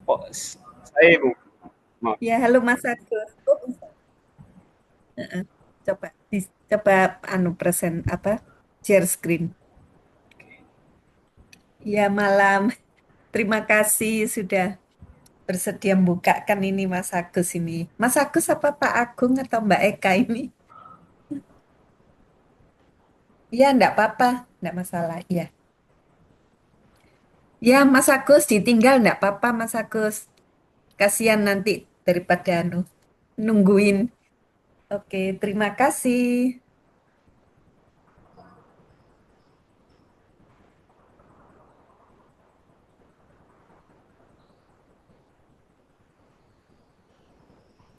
Oh, saya Ibu. Maaf. Ya, halo Mas Agus. Oh, bisa. Heeh. Coba, coba present apa? Share screen. Ya, malam. Terima kasih sudah bersedia membukakan ini Mas Agus ini. Mas Agus apa Pak Agung atau Mbak Eka ini? Ya, enggak apa-apa, enggak masalah. Ya. Ya, Mas Agus ditinggal enggak apa-apa Mas Agus. Kasihan nanti daripada nungguin. Oke, terima kasih.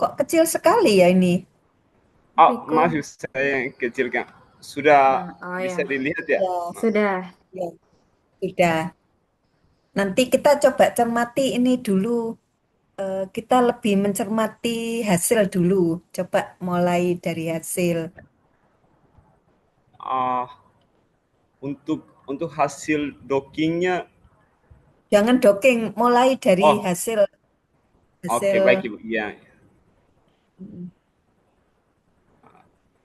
Kok kecil sekali ya ini, Riko? Maaf saya yang kecilkan. Sudah Oh bisa ya, dilihat ya? Ya, sudah. ya, sudah. Nanti kita coba cermati ini dulu. Kita lebih mencermati hasil dulu. Coba mulai dari hasil. Ah, untuk hasil dockingnya, Jangan docking, mulai dari oh, hasil oke hasil. baik Ibu. Iya, Hmm,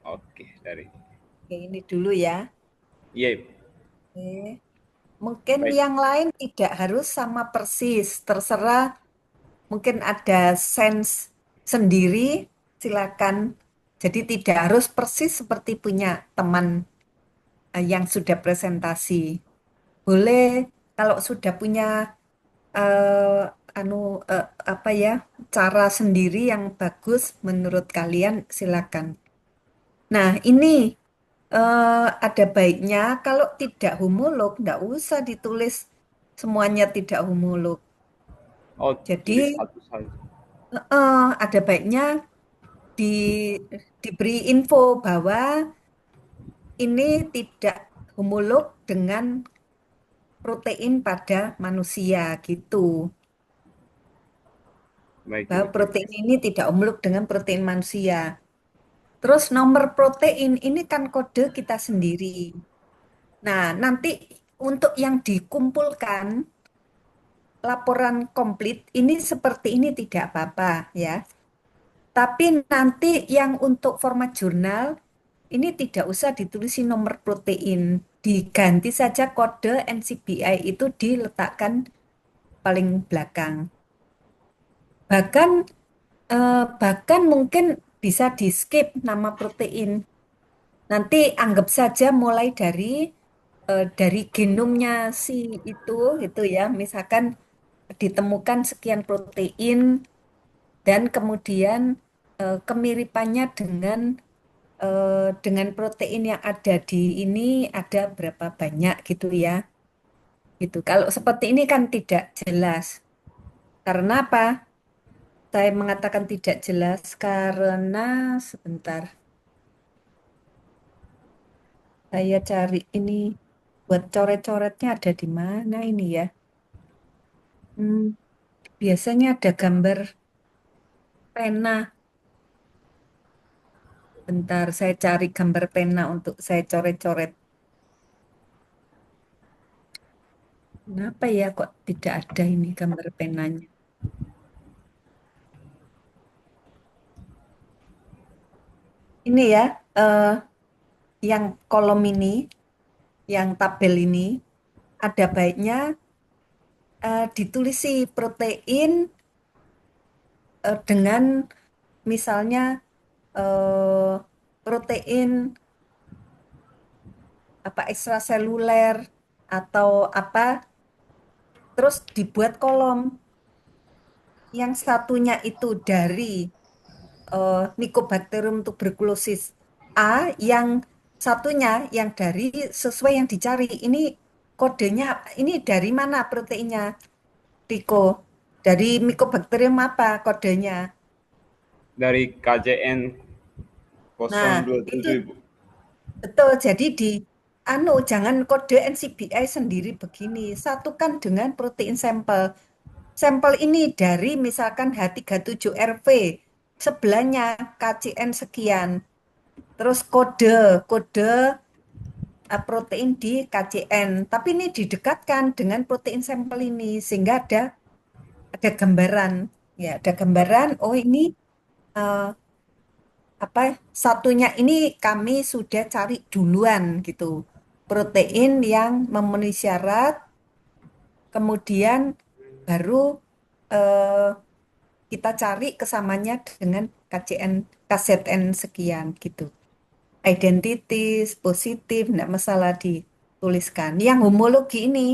oke dari. Oke, ini dulu ya. Iya Ibu. Oke. Mungkin Baik. yang lain tidak harus sama persis, terserah. Mungkin ada sense sendiri, silakan. Jadi tidak harus persis seperti punya teman yang sudah presentasi. Boleh kalau sudah punya eh, anu apa ya, cara sendiri yang bagus menurut kalian, silakan. Nah, ini ada baiknya kalau tidak homolog, nggak usah ditulis semuanya tidak homolog. Oh, tulis Jadi satu saja. ada baiknya di, diberi info bahwa ini tidak homolog dengan protein pada manusia gitu. Baik Bahwa Ibu. protein ini tidak homolog dengan protein manusia. Terus nomor protein ini kan kode kita sendiri. Nah, nanti untuk yang dikumpulkan laporan komplit ini seperti ini tidak apa-apa ya. Tapi nanti yang untuk format jurnal ini tidak usah ditulis nomor protein. Diganti saja kode NCBI itu diletakkan paling belakang. Bahkan bahkan mungkin bisa di skip nama protein. Nanti anggap saja mulai dari genomnya si itu ya, misalkan ditemukan sekian protein dan kemudian kemiripannya dengan protein yang ada di ini ada berapa banyak gitu ya. Gitu. Kalau seperti ini kan tidak jelas. Karena apa? Saya mengatakan tidak jelas karena sebentar. Saya cari ini buat coret-coretnya ada di mana ini ya? Hmm, biasanya ada gambar pena. Bentar, saya cari gambar pena untuk saya coret-coret. Kenapa ya kok tidak ada ini gambar penanya? Ini ya, eh, yang kolom ini, yang tabel ini, ada baiknya ditulisi protein dengan misalnya eh, protein apa ekstraseluler atau apa, terus dibuat kolom. Yang satunya itu dari Mycobacterium tuberculosis A, yang satunya yang dari sesuai yang dicari. Ini kodenya, ini dari mana proteinnya, Riko? Dari Mycobacterium apa kodenya? Dari KJN Nah, itu 027 Ibu. betul. Jadi jangan kode NCBI sendiri begini. Satukan dengan protein sampel. Sampel ini dari misalkan H37RV, sebelahnya KCN sekian. Terus kode protein di KCN. Tapi ini didekatkan dengan protein sampel ini sehingga ada ada gambaran, ya ada gambaran. Oh ini eh, apa? Satunya ini kami sudah cari duluan gitu, protein yang memenuhi syarat, kemudian baru eh, kita cari kesamanya dengan KCN, KZN sekian gitu. Identitas, positif, enggak masalah dituliskan. Yang homologi ini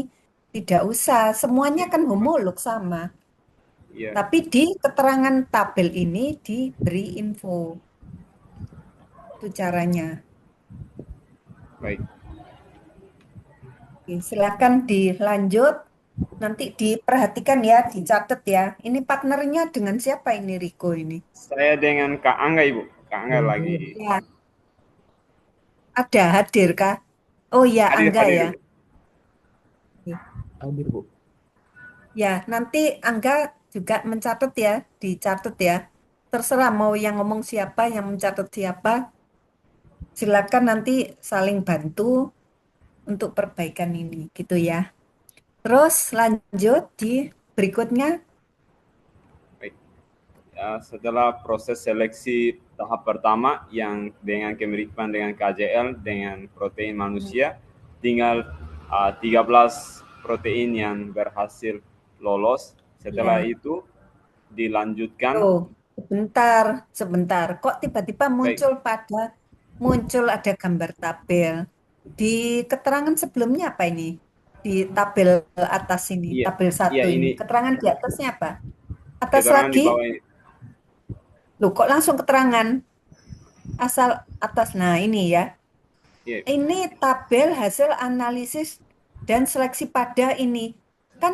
tidak usah, semuanya kan homolog sama. Iya, Tapi di keterangan tabel ini diberi info, itu caranya. baik. Oke, silakan dilanjut, nanti diperhatikan ya, dicatat ya. Ini partnernya dengan siapa ini Riko ini? Saya dengan Kak Angga, Ibu. Kak Angga lagi Ya, ada hadir kah? Oh ya, hadir Angga hadir, ya. Ibu. Hadir, Bu. Ya, nanti Angga juga mencatat ya, dicatat ya. Terserah mau yang ngomong siapa, yang mencatat siapa, silakan nanti saling bantu untuk perbaikan ini, gitu ya. Terus lanjut di berikutnya. Baik. Setelah proses seleksi tahap pertama yang dengan kemiripan dengan KJL dengan protein manusia, tinggal 13 protein yang berhasil lolos. Setelah Ya, itu dilanjutkan. tuh, sebentar, sebentar. Kok tiba-tiba Baik. muncul ada gambar tabel. Di keterangan sebelumnya apa ini? Di tabel atas ini, Iya, tabel iya satu ini. ini Keterangan di atasnya apa? Atas keterangan di lagi? bawah ini. Loh, kok langsung keterangan asal atas? Nah, ini ya. Iya, Ini tabel hasil analisis dan seleksi pada ini. Kan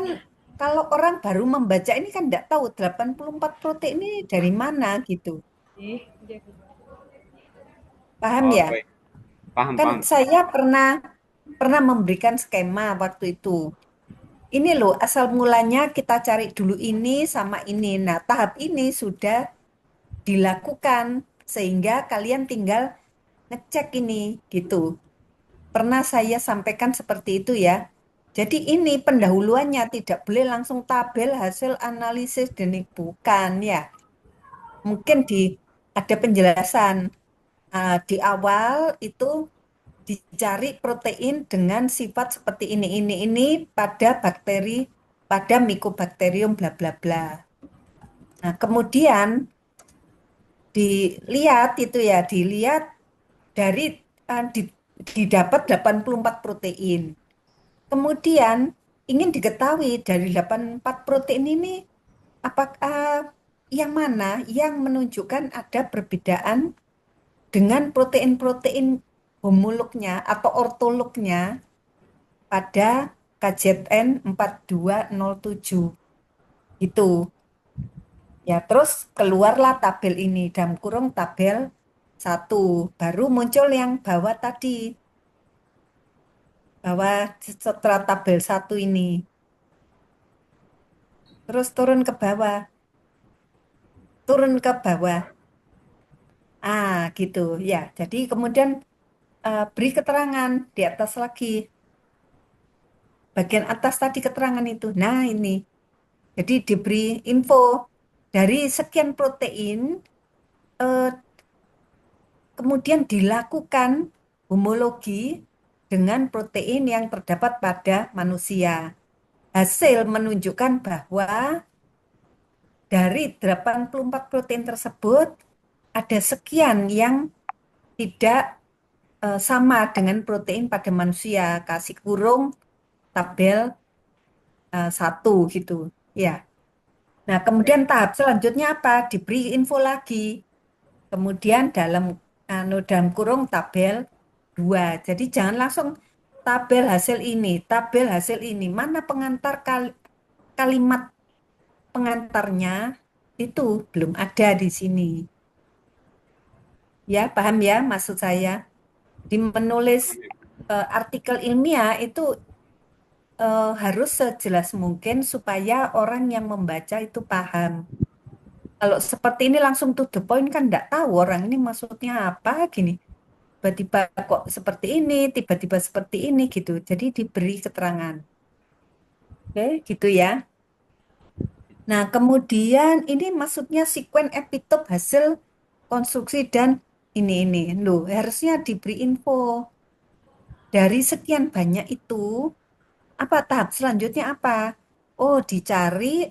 kalau orang baru membaca ini kan tidak tahu 84 protein ini dari mana gitu. Paham oh, ya? baik. Paham, Kan paham. saya pernah pernah memberikan skema waktu itu. Ini loh, asal mulanya kita cari dulu ini sama ini. Nah, tahap ini sudah dilakukan sehingga kalian tinggal ngecek ini gitu. Pernah saya sampaikan seperti itu ya. Jadi ini pendahuluannya tidak boleh langsung tabel hasil analisis dan ini bukan ya. Mungkin ada penjelasan di awal itu dicari protein dengan sifat seperti ini pada bakteri, pada Mycobacterium bla bla bla. Nah, kemudian dilihat itu ya, dilihat dari didapat 84 protein. Kemudian ingin diketahui dari 84 protein ini apakah yang mana yang menunjukkan ada perbedaan dengan protein-protein homolognya atau ortolognya pada KZN 4207. Itu. Ya, terus keluarlah tabel ini dalam kurung tabel 1. Baru muncul yang bawah tadi. Bawah setelah tabel 1 ini. Terus turun ke bawah. Turun ke bawah. Gitu ya. Jadi kemudian beri keterangan di atas lagi. Bagian atas tadi keterangan itu. Nah, ini. Jadi diberi info dari sekian protein eh, kemudian dilakukan homologi dengan protein yang terdapat pada manusia. Hasil menunjukkan bahwa dari 84 protein tersebut ada sekian yang tidak sama dengan protein pada manusia. Kasih kurung tabel 1 gitu. Ya. Nah, kemudian tahap selanjutnya apa? Diberi info lagi. Kemudian dalam kurung tabel 2. Jadi jangan langsung tabel hasil ini, tabel hasil ini. Mana pengantar kalimat pengantarnya itu belum ada di sini. Ya, paham ya maksud saya? Di menulis artikel ilmiah itu harus sejelas mungkin supaya orang yang membaca itu paham. Kalau seperti ini langsung to the point kan enggak tahu orang ini maksudnya apa gini. Tiba-tiba kok seperti ini, tiba-tiba seperti ini gitu. Jadi diberi keterangan. Oke, gitu ya. Nah, kemudian ini maksudnya sekuen epitop hasil konstruksi dan ini. Loh, harusnya diberi info. Dari sekian banyak itu, apa tahap selanjutnya apa? Oh, dicari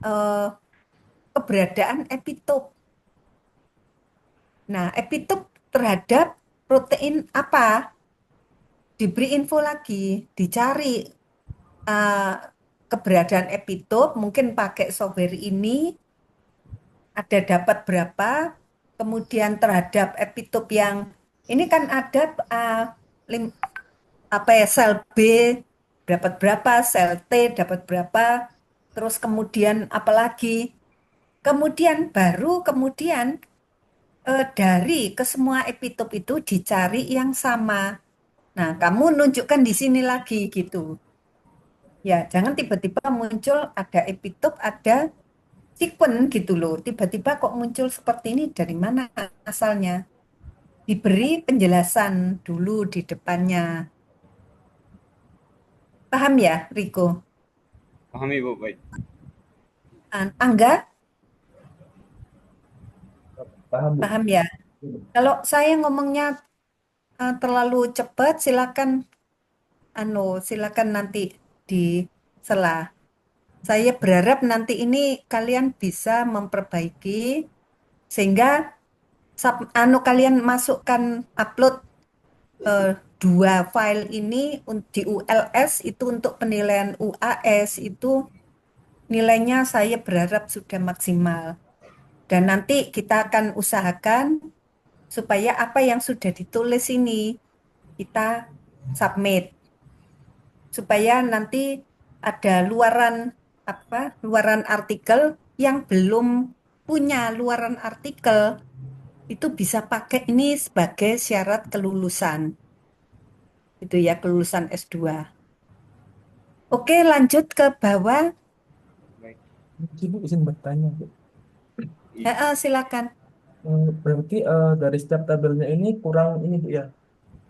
eh, keberadaan epitop. Nah, epitop terhadap protein apa? Diberi info lagi, dicari eh, keberadaan epitop, mungkin pakai software ini, ada dapat berapa, kemudian terhadap epitop yang ini kan ada lim- apa ya sel B dapat berapa, sel T dapat berapa, terus kemudian apalagi, kemudian dari ke semua epitop itu dicari yang sama. Nah, kamu nunjukkan di sini lagi gitu. Ya, jangan tiba-tiba muncul ada epitop, ada sekuen gitu loh. Tiba-tiba kok muncul seperti ini dari mana asalnya? Diberi penjelasan dulu di depannya. Paham ya, Riko? Paham Ibu, baik. Angga, Paham, Bu. paham ya? Kalau saya ngomongnya terlalu cepat, silakan nanti di sela. Saya berharap nanti ini kalian bisa memperbaiki sehingga kalian masukkan upload eh, dua file ini di ULS itu untuk penilaian UAS itu nilainya saya berharap sudah maksimal. Dan nanti kita akan usahakan supaya apa yang sudah ditulis ini kita submit supaya nanti ada luaran artikel yang belum punya luaran artikel itu bisa pakai ini sebagai syarat kelulusan. Itu ya kelulusan S2. Oke, lanjut ke bawah. Baik. Ibu izin bertanya, Bu. Silakan. Berarti dari setiap tabelnya ini kurang ini, Bu, ya.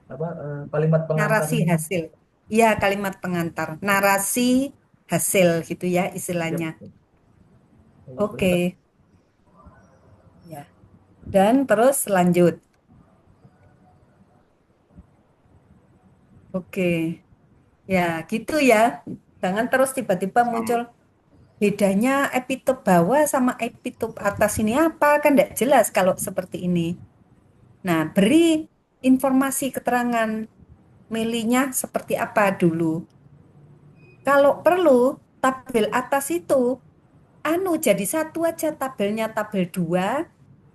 Apa kalimat Narasi pengantarnya? hasil. Ya, kalimat pengantar. Narasi hasil gitu ya Siap. istilahnya. Boleh, Kak. Oke, ya. Dan terus lanjut. Oke. Ya, gitu ya. Jangan terus tiba-tiba muncul Sama. bedanya epitop bawah sama epitop atas ini apa, kan tidak jelas kalau seperti ini. Nah, beri informasi keterangan melinya seperti apa dulu. Kalau perlu, tabel atas itu, jadi satu aja tabelnya, tabel 2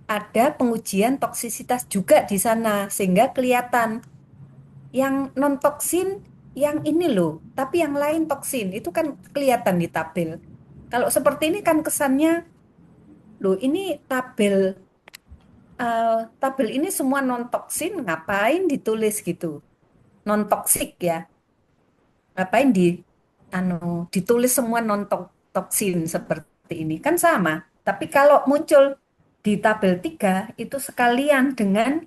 ada pengujian toksisitas juga di sana, sehingga kelihatan yang non-toksin, yang ini loh, tapi yang lain toksin, itu kan kelihatan di tabel. Kalau seperti ini kan kesannya, loh ini tabel, eh, tabel ini semua non-toksin, ngapain ditulis gitu? Non-toksik ya, ngapain anu, ditulis semua non-toksin seperti ini, kan sama. Tapi kalau muncul di tabel 3 itu sekalian dengan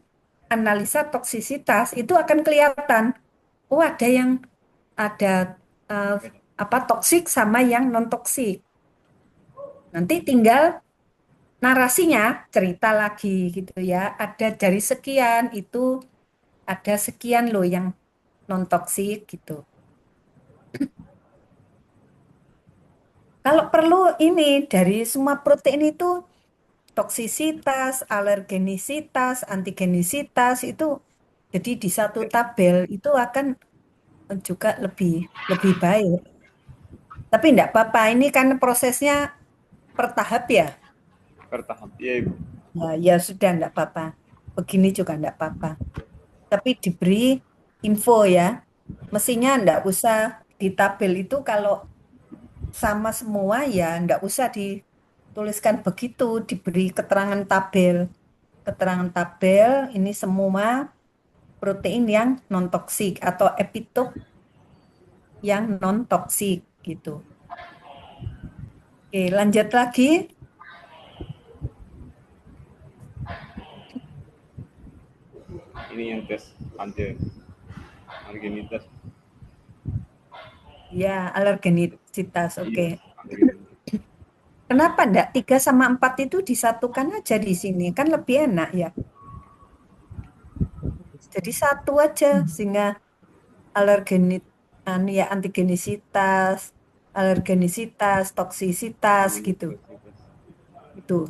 analisa toksisitas, itu akan kelihatan, oh ada eh, apa toksik sama yang non toksik. Nanti tinggal narasinya cerita lagi gitu ya. Ada dari sekian itu ada sekian loh yang non toksik gitu. Kalau perlu ini dari semua protein itu toksisitas, alergenisitas, antigenisitas itu jadi di satu tabel itu akan juga lebih lebih baik. Tapi enggak apa-apa, ini kan prosesnya per tahap ya. Bertahap. Iya Ibu. Ya, ya sudah enggak apa-apa. Begini juga enggak apa-apa. Tapi diberi info ya. Mestinya enggak usah di tabel itu kalau sama semua ya enggak usah dituliskan begitu, diberi keterangan tabel. Keterangan tabel ini semua protein yang non toksik atau epitop yang non toksik gitu. Oke, lanjut lagi. Ini yang tes antigenitas. Ya, alergenisitas. Oke. Iya, antigenitas. Kenapa enggak 3 sama 4 itu disatukan aja di sini? Kan lebih enak ya. Jadi satu aja sehingga alergenit anu ya antigenisitas, alergenisitas, toksisitas gitu. Itu.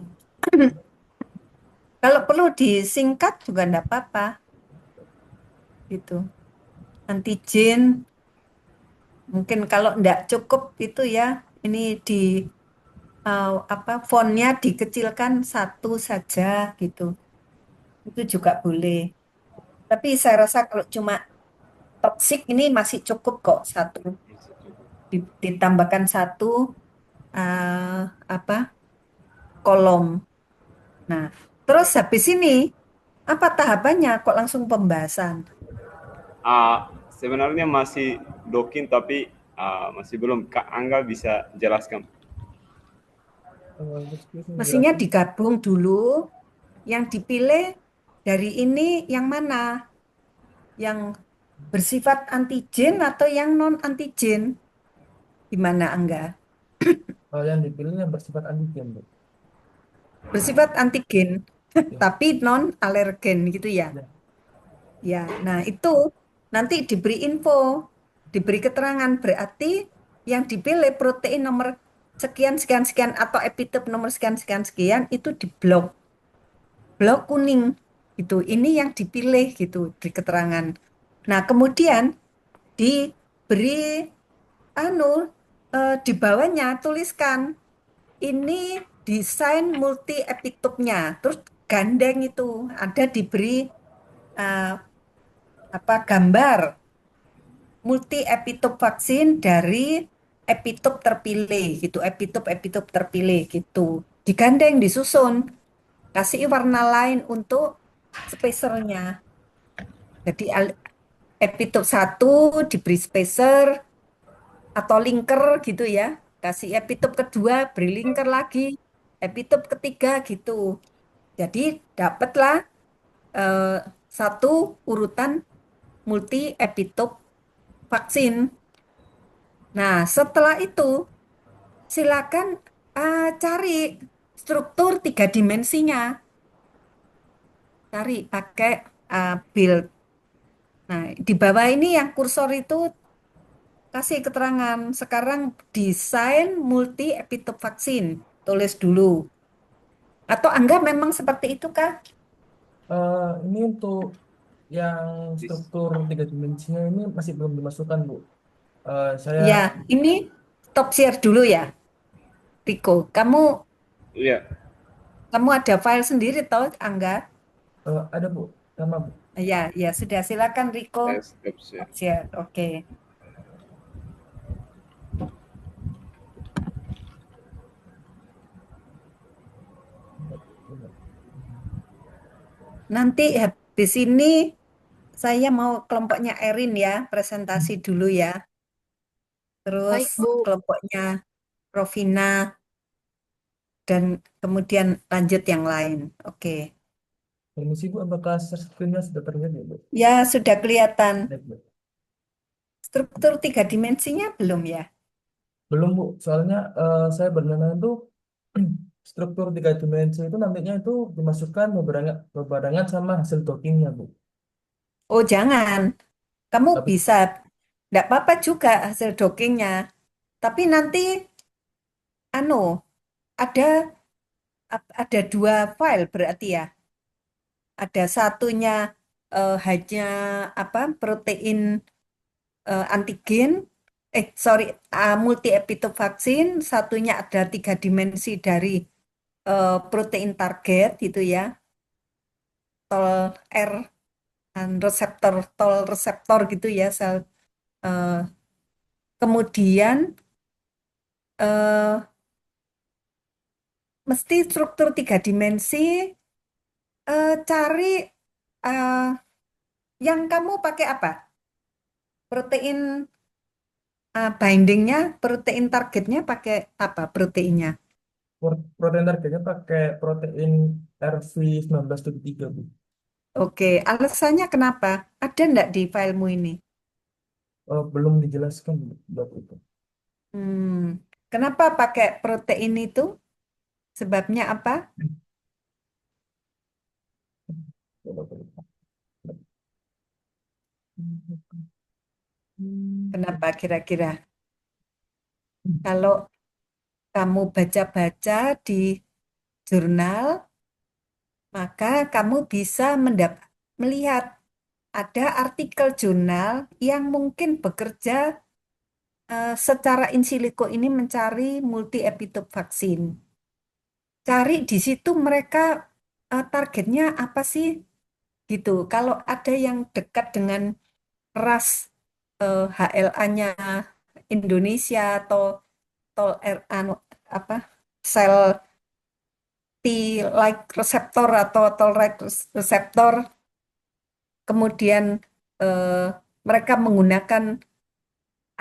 Kalau perlu disingkat juga enggak apa-apa gitu. Antigen mungkin kalau enggak cukup itu ya ini di apa fontnya dikecilkan satu saja gitu. Itu juga boleh. Tapi saya rasa kalau cuma toksik ini masih cukup kok satu. Ditambahkan satu apa kolom. Nah, terus habis ini apa tahapannya kok langsung pembahasan? Sebenarnya masih docking tapi masih belum. Kak Angga bisa jelaskan. Terus Mestinya menjelaskan. digabung dulu. Yang dipilih dari ini yang mana? Yang bersifat antigen atau yang non antigen? Gimana Angga? Yang dipilih yang bersifat antigen, Bu. Bersifat antigen, Ya, tapi non alergen gitu ya. ya. Ya, nah itu nanti diberi info, diberi keterangan berarti yang dipilih protein nomor sekian sekian sekian atau epitop nomor sekian sekian sekian itu di blok kuning gitu. Ini yang dipilih gitu di keterangan. Nah, kemudian diberi anu di bawahnya tuliskan ini desain multi epitopnya. Terus gandeng itu ada diberi eh, apa gambar multi epitop vaksin dari epitop terpilih gitu, epitop terpilih gitu. Digandeng, disusun, kasih warna lain untuk spacernya. Jadi epitop satu diberi spacer atau linker gitu ya. Kasih epitop kedua, beri linker lagi. Epitop ketiga gitu. Jadi dapatlah eh, satu urutan multi epitop vaksin. Nah, setelah itu silakan cari struktur tiga dimensinya. Cari pakai build. Nah, di bawah ini yang kursor itu kasih keterangan. Sekarang desain multi epitop vaksin. Tulis dulu. Atau Angga memang seperti itu kah? Ini untuk yang struktur tiga dimensinya ini masih belum dimasukkan, Bu. Saya Ya, ini stop share dulu ya, Riko. Iya, Kamu ada file sendiri toh, Angga? ada, Bu, sama, Bu. Ya, ya sudah. Silakan Riko. saya stop share. Stop share. Oke. Nanti habis ini saya mau kelompoknya Erin ya, presentasi dulu ya. Terus Baik, Bu. kelompoknya Rovina dan kemudian lanjut yang lain. Oke. Permisi, Bu, apakah share screen-nya sudah terlihat, ya, Bu? Ya, sudah kelihatan. Baik, Bu. Struktur tiga dimensinya belum ya? Belum, Bu. Soalnya saya berkenan itu struktur tiga dimensi itu nantinya itu dimasukkan berbarengan sama hasil dockingnya, Bu. Oh, jangan. Kamu Tapi bisa, enggak apa-apa juga hasil dockingnya. Tapi nanti, anu, ada ada dua file berarti ya. Ada satunya hanya apa protein antigen, sorry, multi epitope vaksin, satunya ada tiga dimensi dari protein target gitu ya, tol R dan reseptor, tol reseptor gitu ya, sel. eh, kemudian eh, mesti struktur tiga dimensi, cari eh, yang kamu pakai apa? Protein bindingnya, protein targetnya pakai apa proteinnya? protein targetnya pakai protein RV1973, Bu. Oke, alasannya kenapa? Ada enggak di filemu ini? Belum dijelaskan, Bu, buat itu. Hmm, kenapa pakai protein itu? Sebabnya apa? Coba, coba. Kenapa kira-kira? Kalau kamu baca-baca di jurnal, maka kamu bisa melihat ada artikel jurnal yang mungkin bekerja secara in silico ini mencari multi epitope vaksin. Cari di situ mereka targetnya apa sih gitu. Kalau ada yang dekat dengan ras HLA-nya Indonesia atau apa sel T-like reseptor atau toll-like reseptor, kemudian eh, mereka menggunakan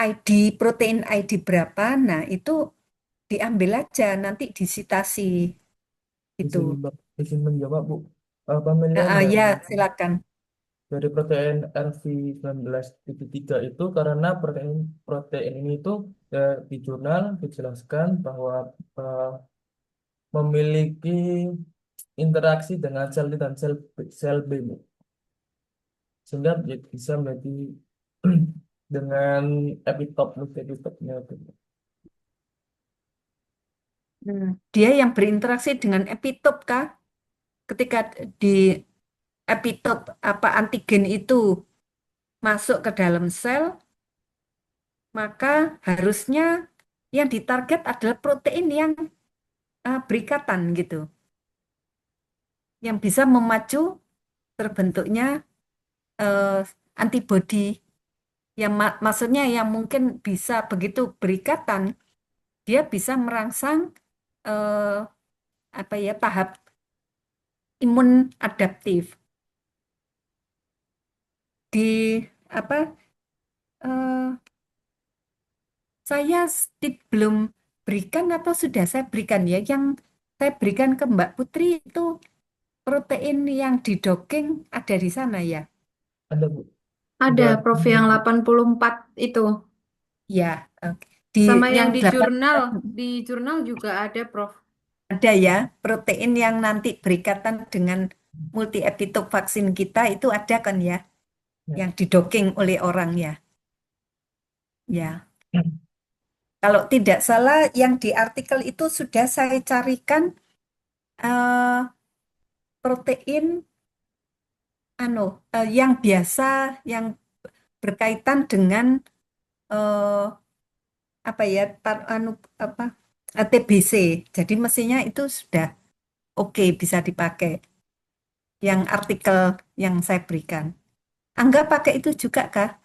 ID protein ID berapa, nah itu diambil aja nanti disitasi gitu. Izin menjawab, Bu. Pemilihan Ya silakan. dari protein RV19.3 itu karena protein protein ini itu di jurnal dijelaskan bahwa eh, memiliki interaksi dengan sel T dan sel B, Bu. Sehingga bisa menjadi dengan epitop epitopnya itu. Dia yang berinteraksi dengan epitop kah? Ketika di epitop apa antigen itu masuk ke dalam sel, maka harusnya yang ditarget adalah protein yang berikatan gitu, yang bisa memacu terbentuknya eh, antibodi, yang maksudnya yang mungkin bisa begitu berikatan, dia bisa merangsang eh, apa ya tahap imun adaptif di apa eh, saya belum berikan atau sudah saya berikan ya yang saya berikan ke Mbak Putri itu protein yang didocking ada di sana ya. Ada, Bu. Ada Sudah Prof yang 84 itu. Ya, oke. Di Sama yang yang di 8 jurnal. Di jurnal juga ada, Prof. ada ya protein yang nanti berikatan dengan multi epitope vaksin kita itu ada kan ya ya. yang didocking oleh orang ya. Ya. Kalau tidak salah yang di artikel itu sudah saya carikan eh, protein yang biasa yang berkaitan dengan eh, apa ya apa TBC. Jadi mestinya itu sudah oke bisa dipakai yang artikel yang saya berikan. Angga pakai itu juga kah?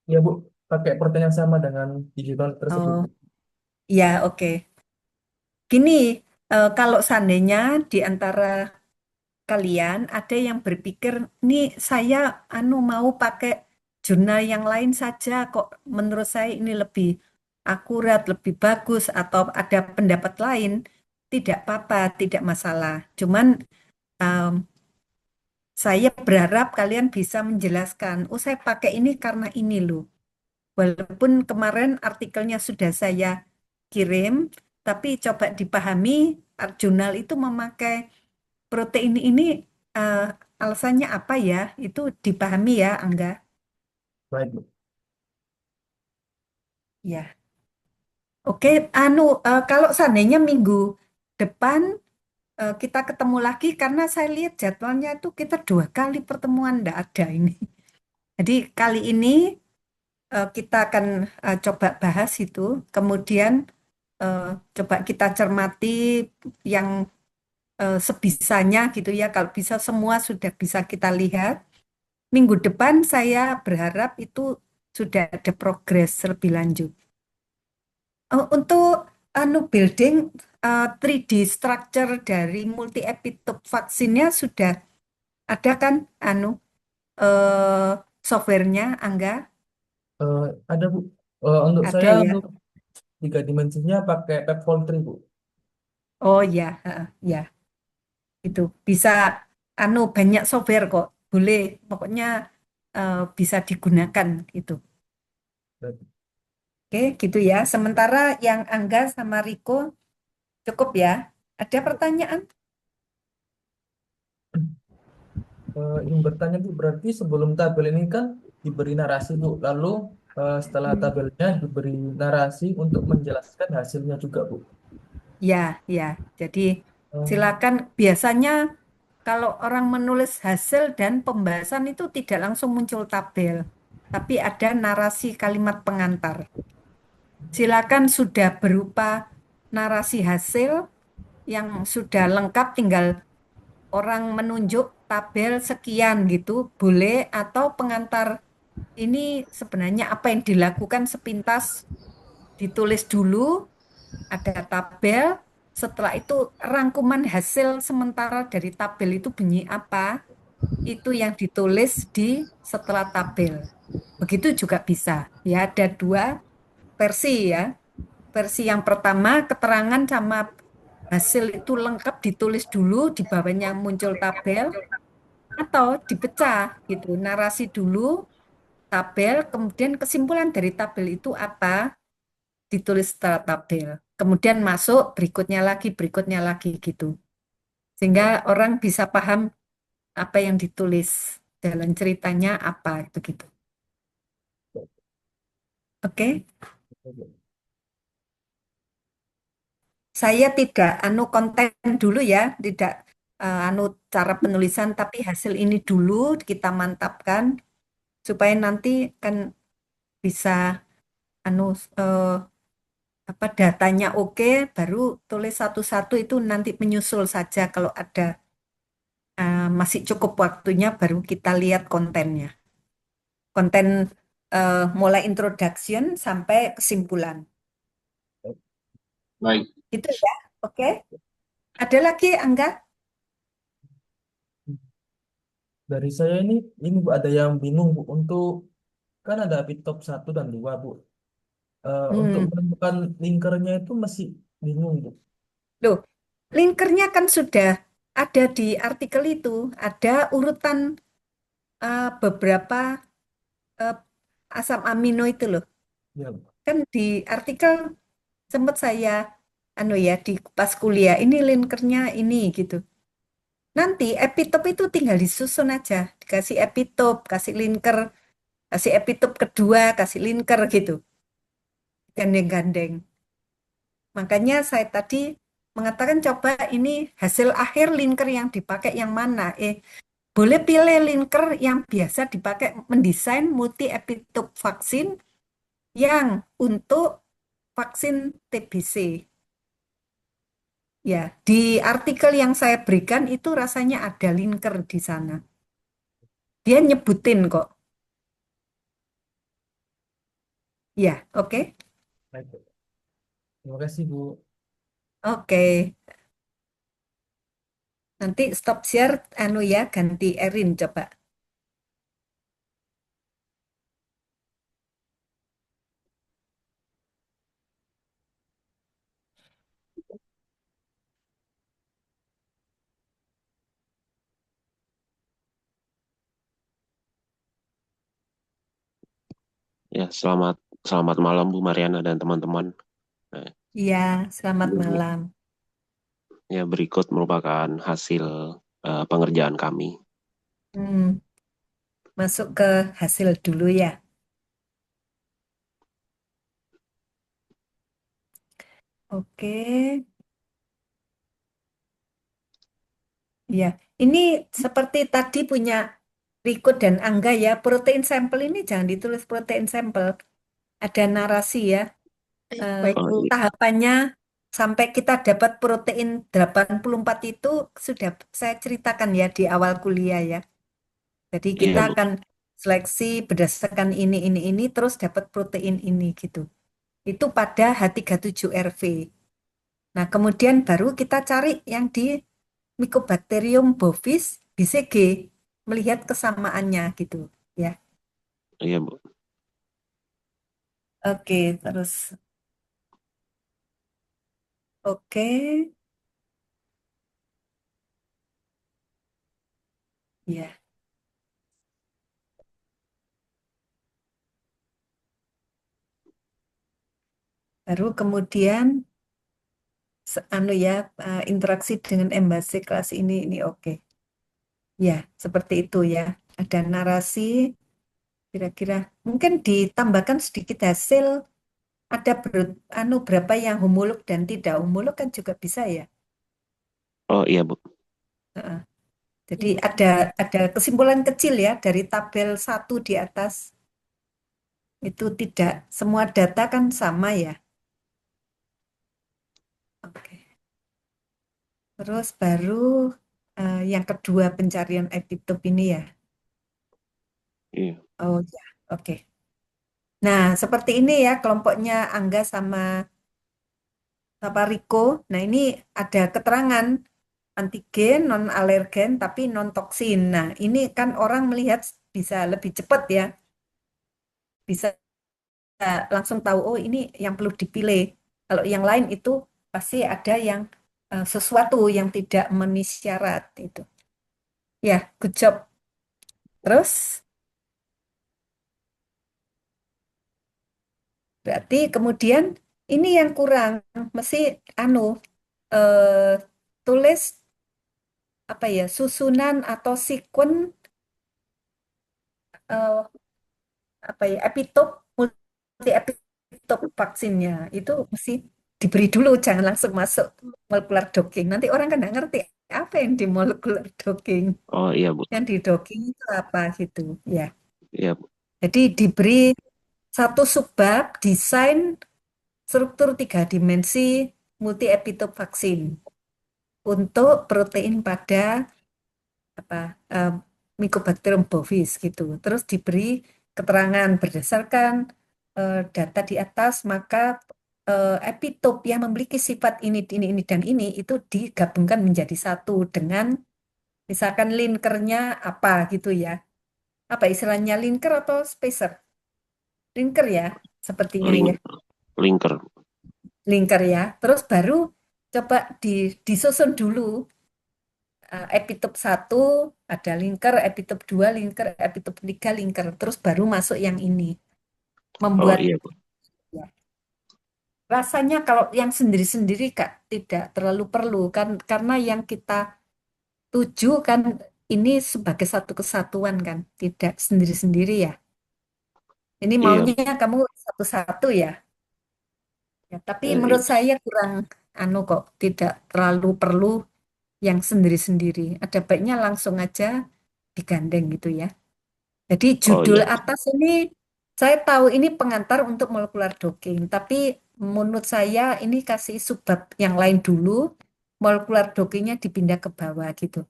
Ya, Bu, pakai protein yang sama dengan digital tersebut, Oh, Bu. ya oke. Gini, kalau seandainya di antara kalian ada yang berpikir, nih saya mau pakai jurnal yang lain saja kok menurut saya ini lebih akurat, lebih bagus atau ada pendapat lain, tidak apa-apa, tidak masalah. Cuman em, saya berharap kalian bisa menjelaskan, oh saya pakai ini karena ini loh. Walaupun kemarin artikelnya sudah saya kirim, tapi coba dipahami, jurnal itu memakai protein ini eh, alasannya apa ya? Itu dipahami ya, Angga. Baik, Bu. Ya. Oke, kalau seandainya minggu depan kita ketemu lagi karena saya lihat jadwalnya itu kita 2 kali pertemuan enggak ada ini. Jadi kali ini kita akan coba bahas itu, kemudian eh, coba kita cermati yang sebisanya gitu ya. Kalau bisa semua sudah bisa kita lihat. Minggu depan saya berharap itu sudah ada progres lebih lanjut. Untuk building 3D structure dari multi epitope vaksinnya sudah ada kan eh, softwarenya Angga? Eh, ada, Bu. Untuk Ada saya ya. untuk 3 dimensinya pakai Pep 3, Bu. Oh ya, ya itu bisa banyak software kok. Boleh pokoknya bisa digunakan gitu. Oke, gitu ya. Sementara yang Angga sama Riko cukup ya. Ada pertanyaan? Yang bertanya Bu, berarti sebelum tabel ini kan diberi narasi Bu, lalu setelah Hmm. tabelnya diberi narasi untuk menjelaskan hasilnya juga Bu. Ya, ya. Jadi Eh, silakan. Biasanya kalau orang menulis hasil dan pembahasan itu tidak langsung muncul tabel, tapi ada narasi kalimat pengantar. Silakan sudah berupa narasi hasil yang sudah lengkap, tinggal orang menunjuk tabel sekian gitu, boleh, atau pengantar ini sebenarnya apa yang dilakukan sepintas ditulis dulu, ada tabel, setelah itu rangkuman hasil sementara dari tabel itu bunyi apa, itu yang ditulis di setelah tabel. Begitu juga bisa. Ya, ada dua versi ya. Versi yang pertama, keterangan sama hasil itu lengkap ditulis dulu, di bawahnya muncul tabel, atau dipecah gitu. Narasi dulu, tabel, kemudian kesimpulan dari tabel itu apa, ditulis setelah tabel. Kemudian masuk berikutnya lagi gitu. Sehingga orang bisa paham apa yang ditulis, jalan ceritanya apa itu gitu. Oke, saya tidak anu konten dulu ya, tidak anu cara penulisan, tapi hasil ini dulu kita mantapkan supaya nanti kan bisa anu eh, apa datanya oke, baru tulis satu-satu itu nanti menyusul saja kalau ada masih cukup waktunya baru kita lihat kontennya. Konten mulai introduction sampai kesimpulan. Baik, Itu ya, oke. Ada lagi, Angga? dari saya ini Bu, ada yang bingung Bu, untuk kan ada top 1 dan 2 Bu. Untuk Hmm. menemukan linkernya itu masih bingung Bu. Loh, linkernya kan sudah ada di artikel itu, ada urutan beberapa eh, asam amino itu loh. Ya Bu. Kan di artikel sempat saya anu ya di pas kuliah ini linkernya ini gitu. Nanti epitop itu tinggal disusun aja, dikasih epitop, kasih linker, kasih epitop kedua, kasih linker gitu, gandeng-gandeng. Makanya saya tadi mengatakan coba ini hasil akhir linker yang dipakai yang mana? Boleh pilih linker yang biasa dipakai mendesain multi epitope vaksin yang untuk vaksin TBC. Ya, di artikel yang saya berikan itu rasanya ada linker di sana. Dia nyebutin kok. Ya, oke. Baik, Bu. Terima kasih Bu. Oke. Nanti stop share anu ya ganti Erin coba. ya selamat selamat malam Bu Mariana dan teman-teman. Nah, Iya, selamat malam. ya berikut merupakan hasil pengerjaan kami. Hmm, masuk ke hasil dulu ya. Oke. Ya, ini seperti tadi punya Riko dan Angga ya, protein sampel ini jangan ditulis protein sampel. Ada narasi ya, eh, Baik, Oh, Bu. iya, tahapannya sampai kita dapat protein 84 itu sudah saya ceritakan ya di awal kuliah ya. Jadi kita iya Bu. akan seleksi berdasarkan ini, terus dapat protein ini gitu. Itu pada H37RV. Nah, kemudian baru kita cari yang di Mycobacterium bovis BCG, melihat kesamaannya gitu ya. Iya Bu. Oke, terus oke ya. Baru kemudian anu ya, interaksi dengan embase kelas ini oke. Ya, seperti itu ya. Ada narasi, kira-kira mungkin ditambahkan sedikit hasil, ada berapa yang homolog dan tidak homolog kan juga bisa ya. Oh iya, Bu. Heeh. Jadi Iya. ada kesimpulan kecil ya dari tabel 1 di atas. Itu tidak semua data kan sama ya. Oke. Terus baru yang kedua pencarian epitop ini ya. Iya. Oh ya, oke. Nah, seperti ini ya kelompoknya Angga sama Riko. Nah, ini ada keterangan antigen, non alergen tapi non toksin. Nah, ini kan orang melihat bisa lebih cepat ya. Bisa langsung tahu oh ini yang perlu dipilih. Kalau yang lain itu pasti ada yang sesuatu yang tidak memenuhi syarat itu. Ya, good job. Terus berarti kemudian ini yang kurang, mesti anu eh, tulis apa ya susunan atau sekuen apa ya epitop multi epitop vaksinnya itu mesti diberi dulu, jangan langsung masuk molekular docking. Nanti orang kan nggak ngerti apa yang di molekular docking, Oh iya, Bu. yang di docking itu apa gitu ya. Iya, Bu. Jadi diberi satu subbab desain struktur 3 dimensi multi epitop vaksin untuk protein pada apa eh, Mycobacterium bovis gitu. Terus diberi keterangan berdasarkan data di atas, maka epitop yang memiliki sifat ini dan ini itu digabungkan menjadi satu dengan misalkan linkernya apa gitu ya. Apa istilahnya linker atau spacer? Linker ya, sepertinya ya. Link, linker. Linker ya. Terus baru coba disusun dulu epitop 1 ada linker, epitop 2 linker, epitop 3 linker, terus baru masuk yang ini. Oh Membuat iya, Bu. ya. Rasanya kalau yang sendiri-sendiri Kak tidak terlalu perlu kan karena yang kita tuju kan ini sebagai satu kesatuan kan, tidak sendiri-sendiri ya. Ini Iya, Bu. maunya kamu satu-satu ya. Ya, tapi Eh, menurut saya kurang anu kok, tidak terlalu perlu yang sendiri-sendiri. Ada baiknya langsung aja digandeng gitu ya. Jadi Oh judul iya. atas ini saya tahu ini pengantar untuk molekular docking, tapi menurut saya ini kasih subbab yang lain dulu, molekular dockingnya dipindah ke bawah gitu,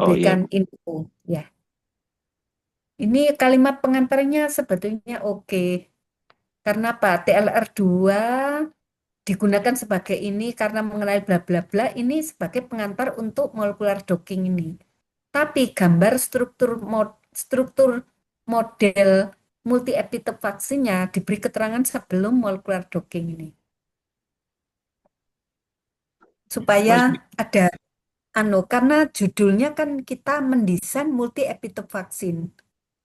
Oh iya, diberikan Bu. info ya. Ini kalimat pengantarnya sebetulnya oke. Karena apa? TLR2 digunakan sebagai ini karena mengenai bla bla bla ini sebagai pengantar untuk molekular docking ini. Tapi gambar struktur model multi epitop vaksinnya diberi keterangan sebelum molekular docking ini. Supaya Mas, ada karena judulnya kan kita mendesain multi epitop vaksin.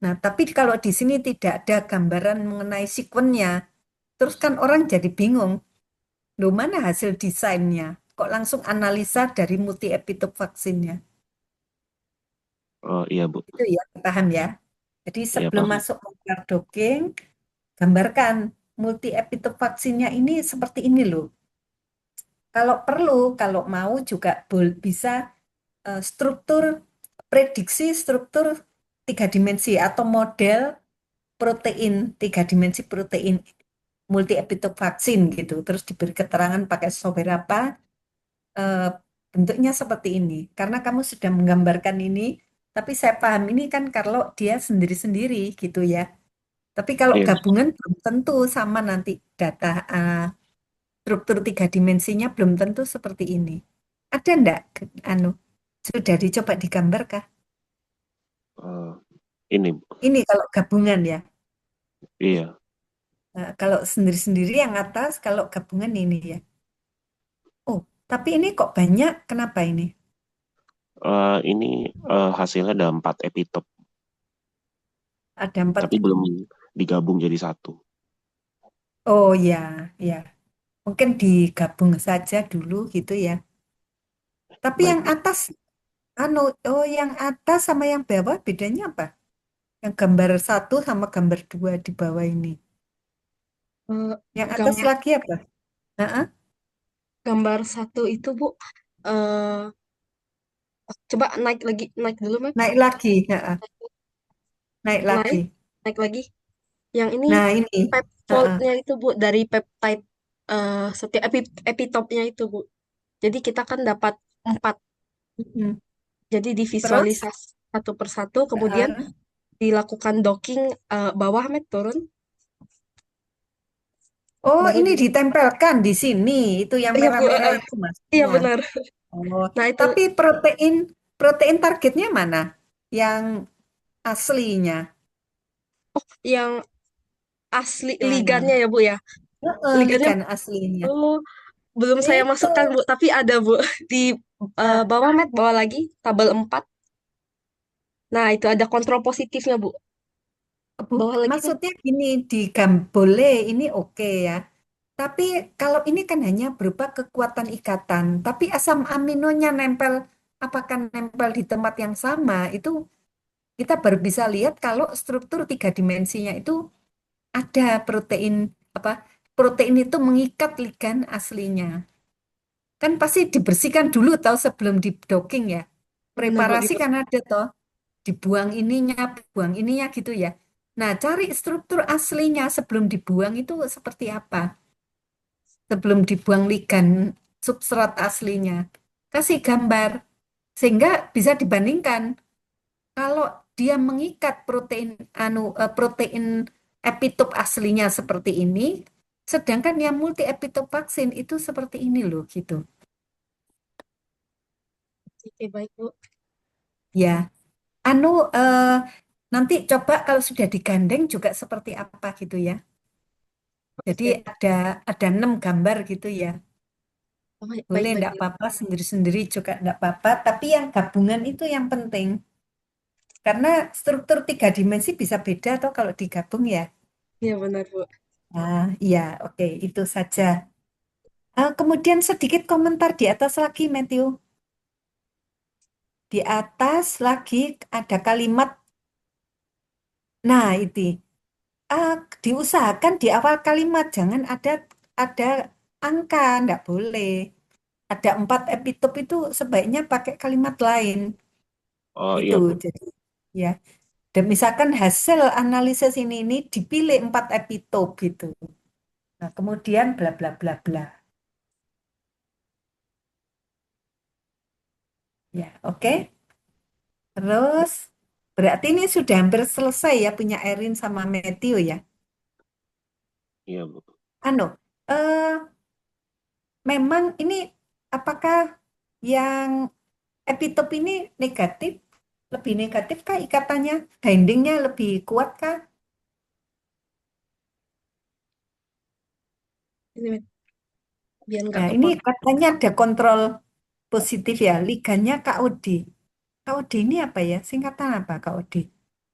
Nah, tapi kalau di sini tidak ada gambaran mengenai sekuennya, terus kan orang jadi bingung. Loh, mana hasil desainnya? Kok langsung analisa dari multi epitop vaksinnya? oh iya, Bu. Itu ya, paham ya. Jadi Iya, sebelum paham. masuk molekular docking, gambarkan multi epitop vaksinnya ini seperti ini loh. Kalau perlu, kalau mau juga bisa struktur prediksi struktur 3 dimensi atau model protein 3 dimensi protein multi epitop vaksin gitu. Terus diberi keterangan pakai software apa, eh, bentuknya seperti ini. Karena kamu sudah menggambarkan ini, tapi saya paham ini kan kalau dia sendiri-sendiri gitu ya. Tapi kalau Iya. gabungan belum tentu sama nanti data struktur 3 dimensinya belum tentu seperti ini. Ada enggak anu sudah dicoba digambar kah? Eh, ini, Bu. Ini kalau gabungan ya. Iya. Kalau sendiri-sendiri yang atas, kalau gabungan ini ya. Oh, tapi ini kok banyak? Kenapa ini? Ini hasilnya ada 4 epitop, Ada 4. tapi belum digabung jadi satu. Oh ya, ya. Mungkin digabung saja dulu gitu ya. Tapi Baik, yang atas, yang atas sama yang bawah bedanya apa? Yang gambar 1 sama gambar 2 di bawah ini. Eh, Yang atas gambar lagi apa? Heeh. gambar 1 itu Bu, eh coba naik dulu Map, Naik lagi, heeh. Naik lagi. naik naik lagi. Yang ini Nah ini, pep heeh. foldnya itu Bu, dari peptide setiap epitopnya itu Bu. Jadi kita kan dapat 4. Mm. Jadi Terus, divisualisasi satu persatu, kemudian heeh. dilakukan docking, bawah Map turun, Oh baru ini di. ditempelkan di sini, itu yang Iya Bu, merah-merah itu iya maksudnya. benar. Oh, Nah itu tapi protein targetnya mana? Yang aslinya, yang asli ligannya yang ya Bu ya. Ligannya ligan aslinya. oh, belum saya Itu, masukkan Bu, tapi ada Bu di nah, bawah Mat, bawah lagi tabel 4. Nah, itu ada kontrol positifnya Bu. Bawah lagi Mat. maksudnya gini, boleh ini oke ya. Tapi kalau ini kan hanya berupa kekuatan ikatan, tapi asam aminonya nempel, apakah nempel di tempat yang sama, itu kita baru bisa lihat kalau struktur 3 dimensinya itu ada apa, protein itu mengikat ligan aslinya. Kan pasti dibersihkan dulu tahu sebelum di docking ya. Benar Bu, Preparasi kan ada toh, buang ininya gitu ya. Nah, cari struktur aslinya sebelum dibuang itu seperti apa? Sebelum dibuang ligan substrat aslinya. Kasih gambar sehingga bisa dibandingkan. Kalau dia mengikat protein epitop aslinya seperti ini, sedangkan yang multi epitop vaksin itu seperti ini loh gitu. Oke, baik Bu. Ya, anu eh, nanti coba kalau sudah digandeng juga seperti apa gitu ya. Jadi Oke. ada 6 gambar gitu ya. Oh, baik, baik, Boleh baik. enggak apa-apa sendiri-sendiri juga enggak apa-apa. Tapi yang gabungan itu yang penting. Karena struktur 3 dimensi bisa beda atau kalau digabung ya. Iya benar Bu. Nah, iya, oke, itu saja. Kemudian sedikit komentar di atas lagi, Matthew. Di atas lagi ada kalimat, nah itu, ah, diusahakan di awal kalimat, jangan ada angka, enggak boleh. Ada 4 epitop itu sebaiknya pakai kalimat lain. oh Itu, iya Bu. jadi ya. Dan misalkan hasil analisis ini dipilih 4 epitop gitu. Nah, kemudian bla bla bla bla. Ya, oke. Terus berarti ini sudah hampir selesai ya punya Erin sama Matthew ya. Iya Bu. Anu, eh, memang ini apakah yang epitop ini negatif, lebih negatif kah ikatannya, bindingnya lebih kuat kah? Ini Mat, biar nggak Nah, ini kepotong. katanya ada kontrol positif ya, liganya KOD. KOD ini apa ya? Singkatan apa KOD?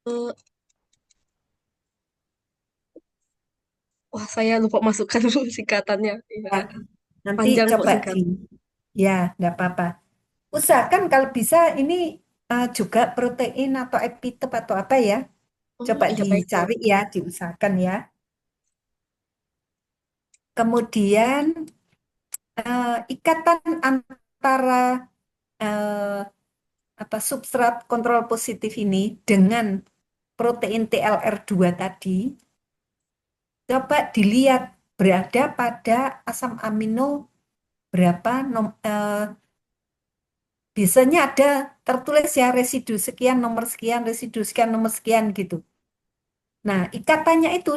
Eh, Wah, saya lupa masukkan dulu singkatannya. Iya. Ya, nanti Panjang Bu coba singkat. ya, enggak apa-apa. Usahakan kalau bisa ini juga protein atau epitop atau apa ya. Oh, Coba iya baik Bu. dicari ya, diusahakan ya. Kemudian ikatan antara eh, substrat kontrol positif ini dengan protein TLR2 tadi, coba dilihat berada pada asam amino berapa biasanya ada tertulis ya residu sekian, nomor sekian, residu sekian, nomor sekian gitu. Nah, ikatannya itu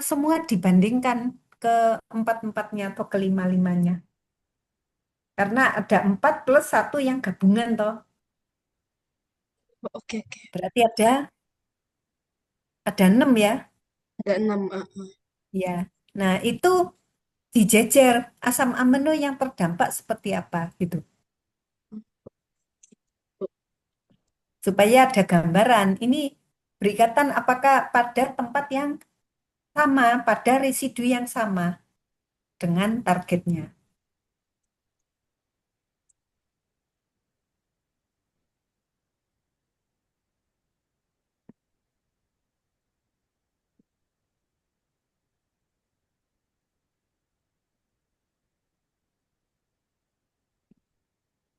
semua dibandingkan ke 4-4-nya atau ke 5-5-nya. Karena ada 4 plus 1 yang gabungan toh. Oh, oke, oke. Berarti ada 6 ya. Ada 6. Ya. Nah, itu dijejer asam amino yang terdampak seperti apa gitu. Supaya ada gambaran. Ini berikatan apakah pada tempat yang sama, pada residu yang sama. dengan targetnya.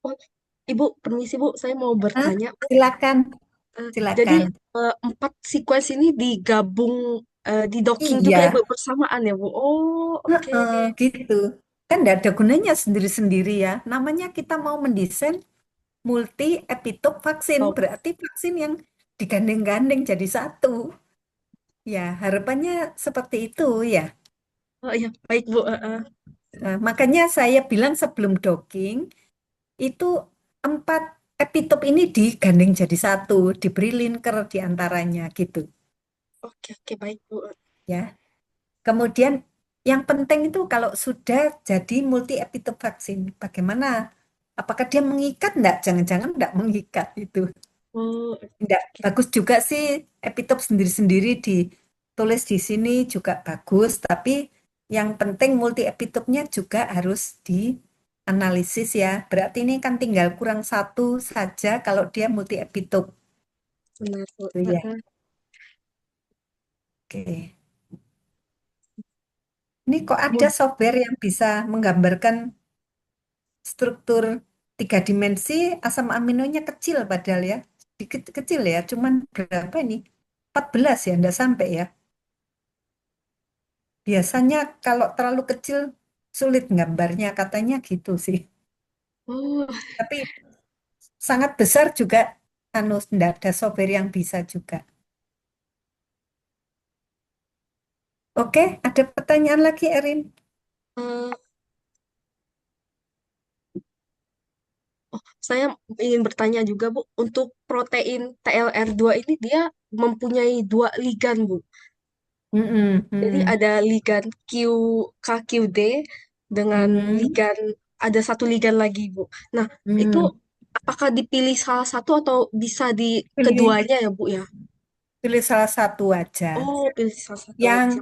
Oh, Ibu, permisi Bu, saya mau Hah? bertanya. Silakan, Jadi silakan. 4 sequence ini digabung, di docking juga ya Iya, Bu, bersamaan ya Bu? Oh, oke. gitu. Kan nggak ada gunanya sendiri-sendiri ya. Namanya kita mau mendesain multi epitope vaksin, Oh, berarti vaksin yang digandeng-gandeng jadi satu. Ya, harapannya seperti itu ya. oh iya, baik Bu. Makanya saya bilang sebelum docking, itu 4 epitope ini digandeng jadi satu, diberi linker di antaranya gitu Oke, oke, baik Bu. ya. Kemudian yang penting itu kalau sudah jadi multi epitope vaksin, bagaimana? Apakah dia mengikat? Enggak, jangan-jangan enggak mengikat itu. Oh, Enggak, oke. bagus juga sih epitop sendiri-sendiri ditulis di sini juga bagus, tapi yang penting multi epitopnya juga harus dianalisis ya. Berarti ini kan tinggal kurang satu saja kalau dia multi epitop. Benar Bu. Itu ya. Oke. Ini kok ada Kemudian, software yang bisa menggambarkan struktur 3 dimensi, asam aminonya kecil padahal ya. Sedikit kecil ya, cuman berapa ini? 14 ya, enggak sampai ya. Biasanya kalau terlalu kecil sulit gambarnya katanya gitu sih. oh, Tapi sangat besar juga anu enggak ada software yang bisa juga. Oke, ada pertanyaan lagi Erin? eh, saya ingin bertanya juga Bu, untuk protein TLR2 ini dia mempunyai 2 ligan Bu. Mm-mm, Jadi mm, ada ligan KQD dengan mm, ligan, ada satu ligan lagi Bu. Nah, itu mm. apakah dipilih salah satu atau bisa di Pilih, keduanya ya Bu ya? pilih salah satu aja. Oh, pilih salah satu Yang aja.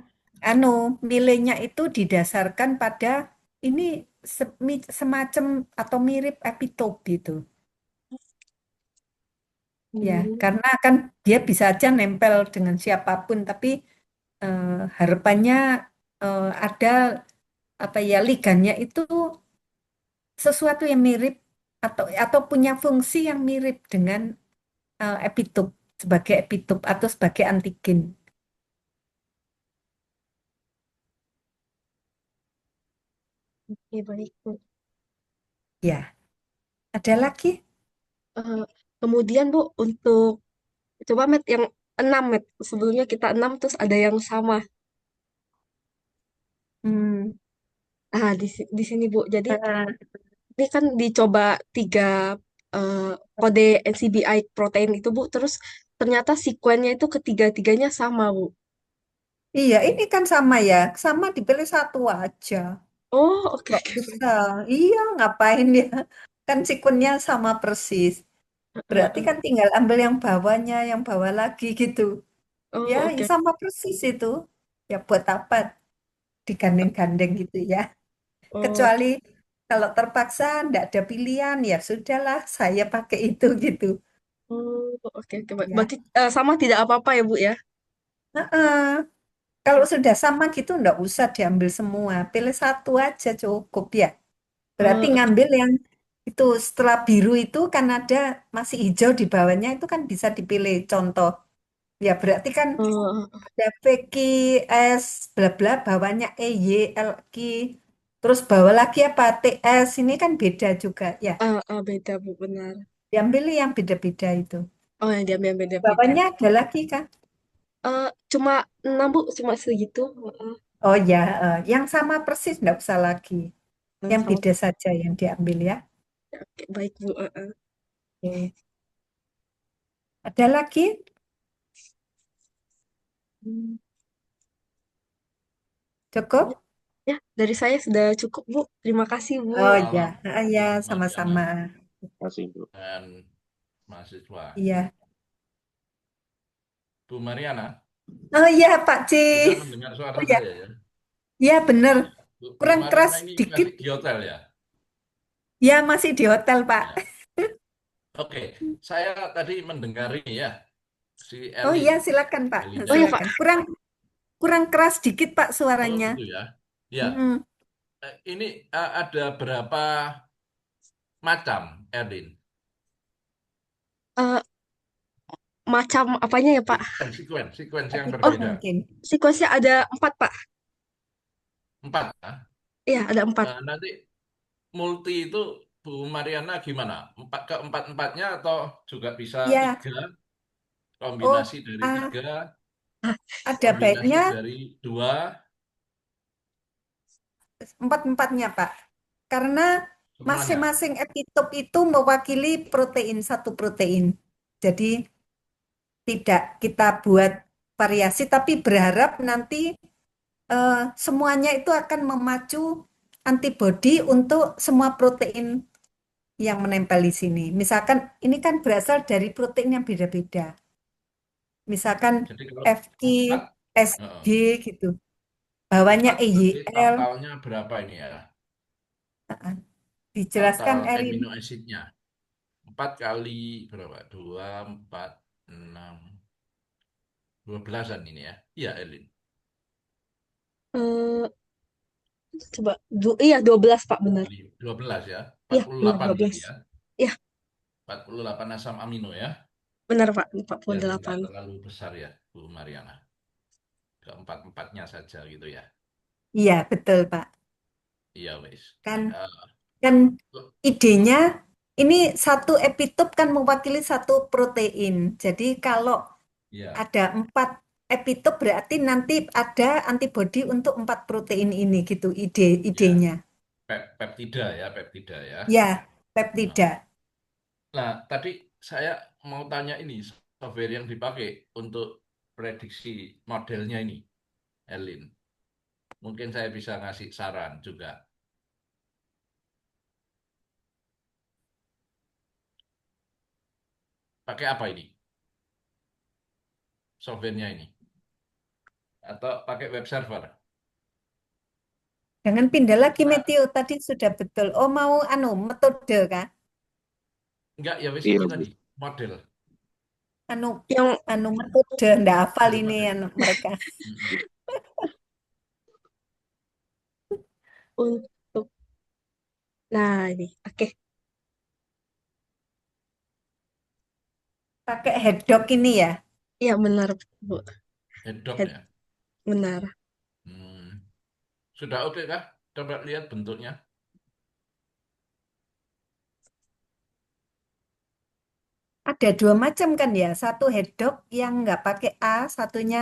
anu milihnya itu didasarkan pada ini semacam atau mirip epitope gitu. Ya, Hmm. karena kan dia bisa aja nempel dengan siapapun, tapi eh, harapannya ada apa ya ligannya itu sesuatu yang mirip atau punya fungsi yang mirip dengan epitope sebagai epitope atau sebagai antigen. Oke, baik Bu. Ya, ada lagi? Eh, Kemudian Bu, untuk coba Met yang 6 Met. Sebelumnya kita 6 terus ada yang sama. Hmm. Di sini Bu. Jadi eh, ini kan dicoba 3 kode NCBI protein itu Bu. Terus ternyata sekuennya itu ketiga-tiganya sama Bu. iya, ini kan sama ya, sama dipilih satu aja. Oh, oke, Kok oke, baik. bisa? Iya, ngapain ya? Kan sikunnya sama persis. Eh, Berarti eh. kan tinggal ambil yang bawahnya, yang bawah lagi gitu. Ya, Oh, ya oke. sama persis itu. Ya buat apa digandeng-gandeng gitu ya. Oh, Kecuali kalau terpaksa ndak ada pilihan, ya sudahlah saya pakai itu gitu. oke, oke, baik. Ya. Berarti sama tidak apa-apa ya Bu ya? Heeh. Kalau Oke. sudah sama gitu ndak usah diambil semua. Pilih satu aja cukup ya. Berarti Oke. ngambil yang itu setelah biru itu kan ada masih hijau di bawahnya itu kan bisa dipilih contoh. Ya berarti kan Oh, ada VQ, S, bla bla, bawahnya EY, LQ, terus bawah lagi apa TS, ini kan beda juga ya. beda Bu, benar. Diambil yang beda-beda itu. Oh, yang diambil beda-beda. Bawahnya ada lagi kan? Cuma 6 Bu, cuma segitu. Oh ya, yang sama persis nggak usah lagi. Yang Sama. beda saja yang diambil ya. Oke, baik Bu. Oke. Ada lagi? Hmm. Cukup? Ya, dari saya sudah cukup, Bu. Terima kasih, Bu. Oh ya, Malam, ya Bu sama-sama. Mariana Terima kasih, Bu. dan mahasiswa. Iya. Bu Mariana, Oh iya Pak C. bisa mendengar suara Oh ya, saya ya? iya bener. Bu kurang Mariana keras ini dikit. masih di hotel ya? Ya masih di hotel, Pak. Ya. Oke, saya tadi mendengar ini ya, si Oh iya, Elin, silakan Pak. Oh ya, Elina. Pak. Silakan. Kurang keras dikit Pak Oh suaranya. gitu ya. Ya, Mm-mm. ini ada berapa macam Elin? Eh, macam apanya ya, Pak? Sequence yang Epitop Oh, berbeda. mungkin. sekuensnya ada 4, Pak. 4 ya. Iya, ada 4. Nanti multi itu Bu Mariana gimana? Keempat-empatnya atau juga bisa Ya, 3, oh kombinasi dari ah, 3, ada kombinasi baiknya dari 2, empat-empatnya Pak. Karena semuanya. masing-masing epitop itu mewakili protein, satu protein. Jadi tidak kita buat variasi, tapi berharap nanti semuanya itu akan memacu antibodi untuk semua protein yang menempel di sini. Misalkan ini kan berasal dari protein yang beda-beda. Misalkan Jadi kalau FG, 4, SG gitu. Bawahnya 4 berarti EYL. totalnya berapa ini ya? Total Dijelaskan Erin. amino acidnya. 4 kali berapa? 2, 4, 6, 12-an ini ya. Iya, Elin. Eh, coba, iya 12, Pak, benar. 12 ya. Iya, benar 48 berarti 12. ya. Iya, 48 asam amino ya. benar, Pak, Jadi tidak 48. terlalu besar ya, Bu Mariana. Keempat-empatnya saja gitu ya. Iya, betul, Pak. Iya, wes. Kan Eh, kan idenya ini satu epitop kan mewakili satu protein. Jadi kalau Iya, ada 4 epitop berarti nanti ada antibodi untuk 4 protein ini gitu ya. idenya. Peptida ya. Ya, Nah, peptida. nah, tadi saya mau tanya ini, software yang dipakai untuk prediksi modelnya ini, Elin. Mungkin saya bisa ngasih saran juga. Pakai apa ini? Softwarenya ini? Atau pakai web server? Jangan pindah lagi Nah, Meteo tadi sudah betul. Oh mau metode kah? enggak, ya wes Iya, ini Bu. tadi, model. Anu Yang metode ndak hafal ini Model. mereka. Mm-mm. untuk, nah ini, oke. Pakai headdock ini ya. Iya, benar, Bu. Headdock Head, ya. benar. Hmm. Sudah oke kah? Coba lihat bentuknya. Ada 2 macam kan ya. Satu headdock yang nggak pakai A, satunya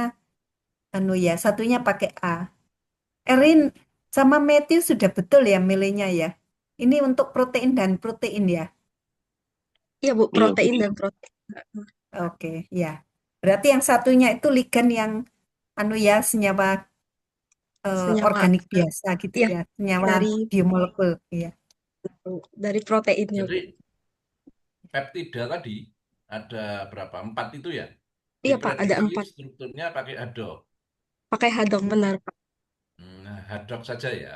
satunya pakai A. Erin sama Matthew sudah betul ya milihnya ya. Ini untuk protein dan protein ya. Iya, Bu, Iya, Bu. protein dan protein. Oke, ya. Berarti yang satunya itu ligan yang senyawa Senyawa. organik biasa gitu Iya, ya. Senyawa dari biomolekul ya. dari proteinnya, Bu. Jadi peptida tadi ada berapa? 4 itu ya? Iya, Pak, ada Diprediksi 4. strukturnya pakai hadok. Pakai hadok, benar, Pak. Hadok saja ya.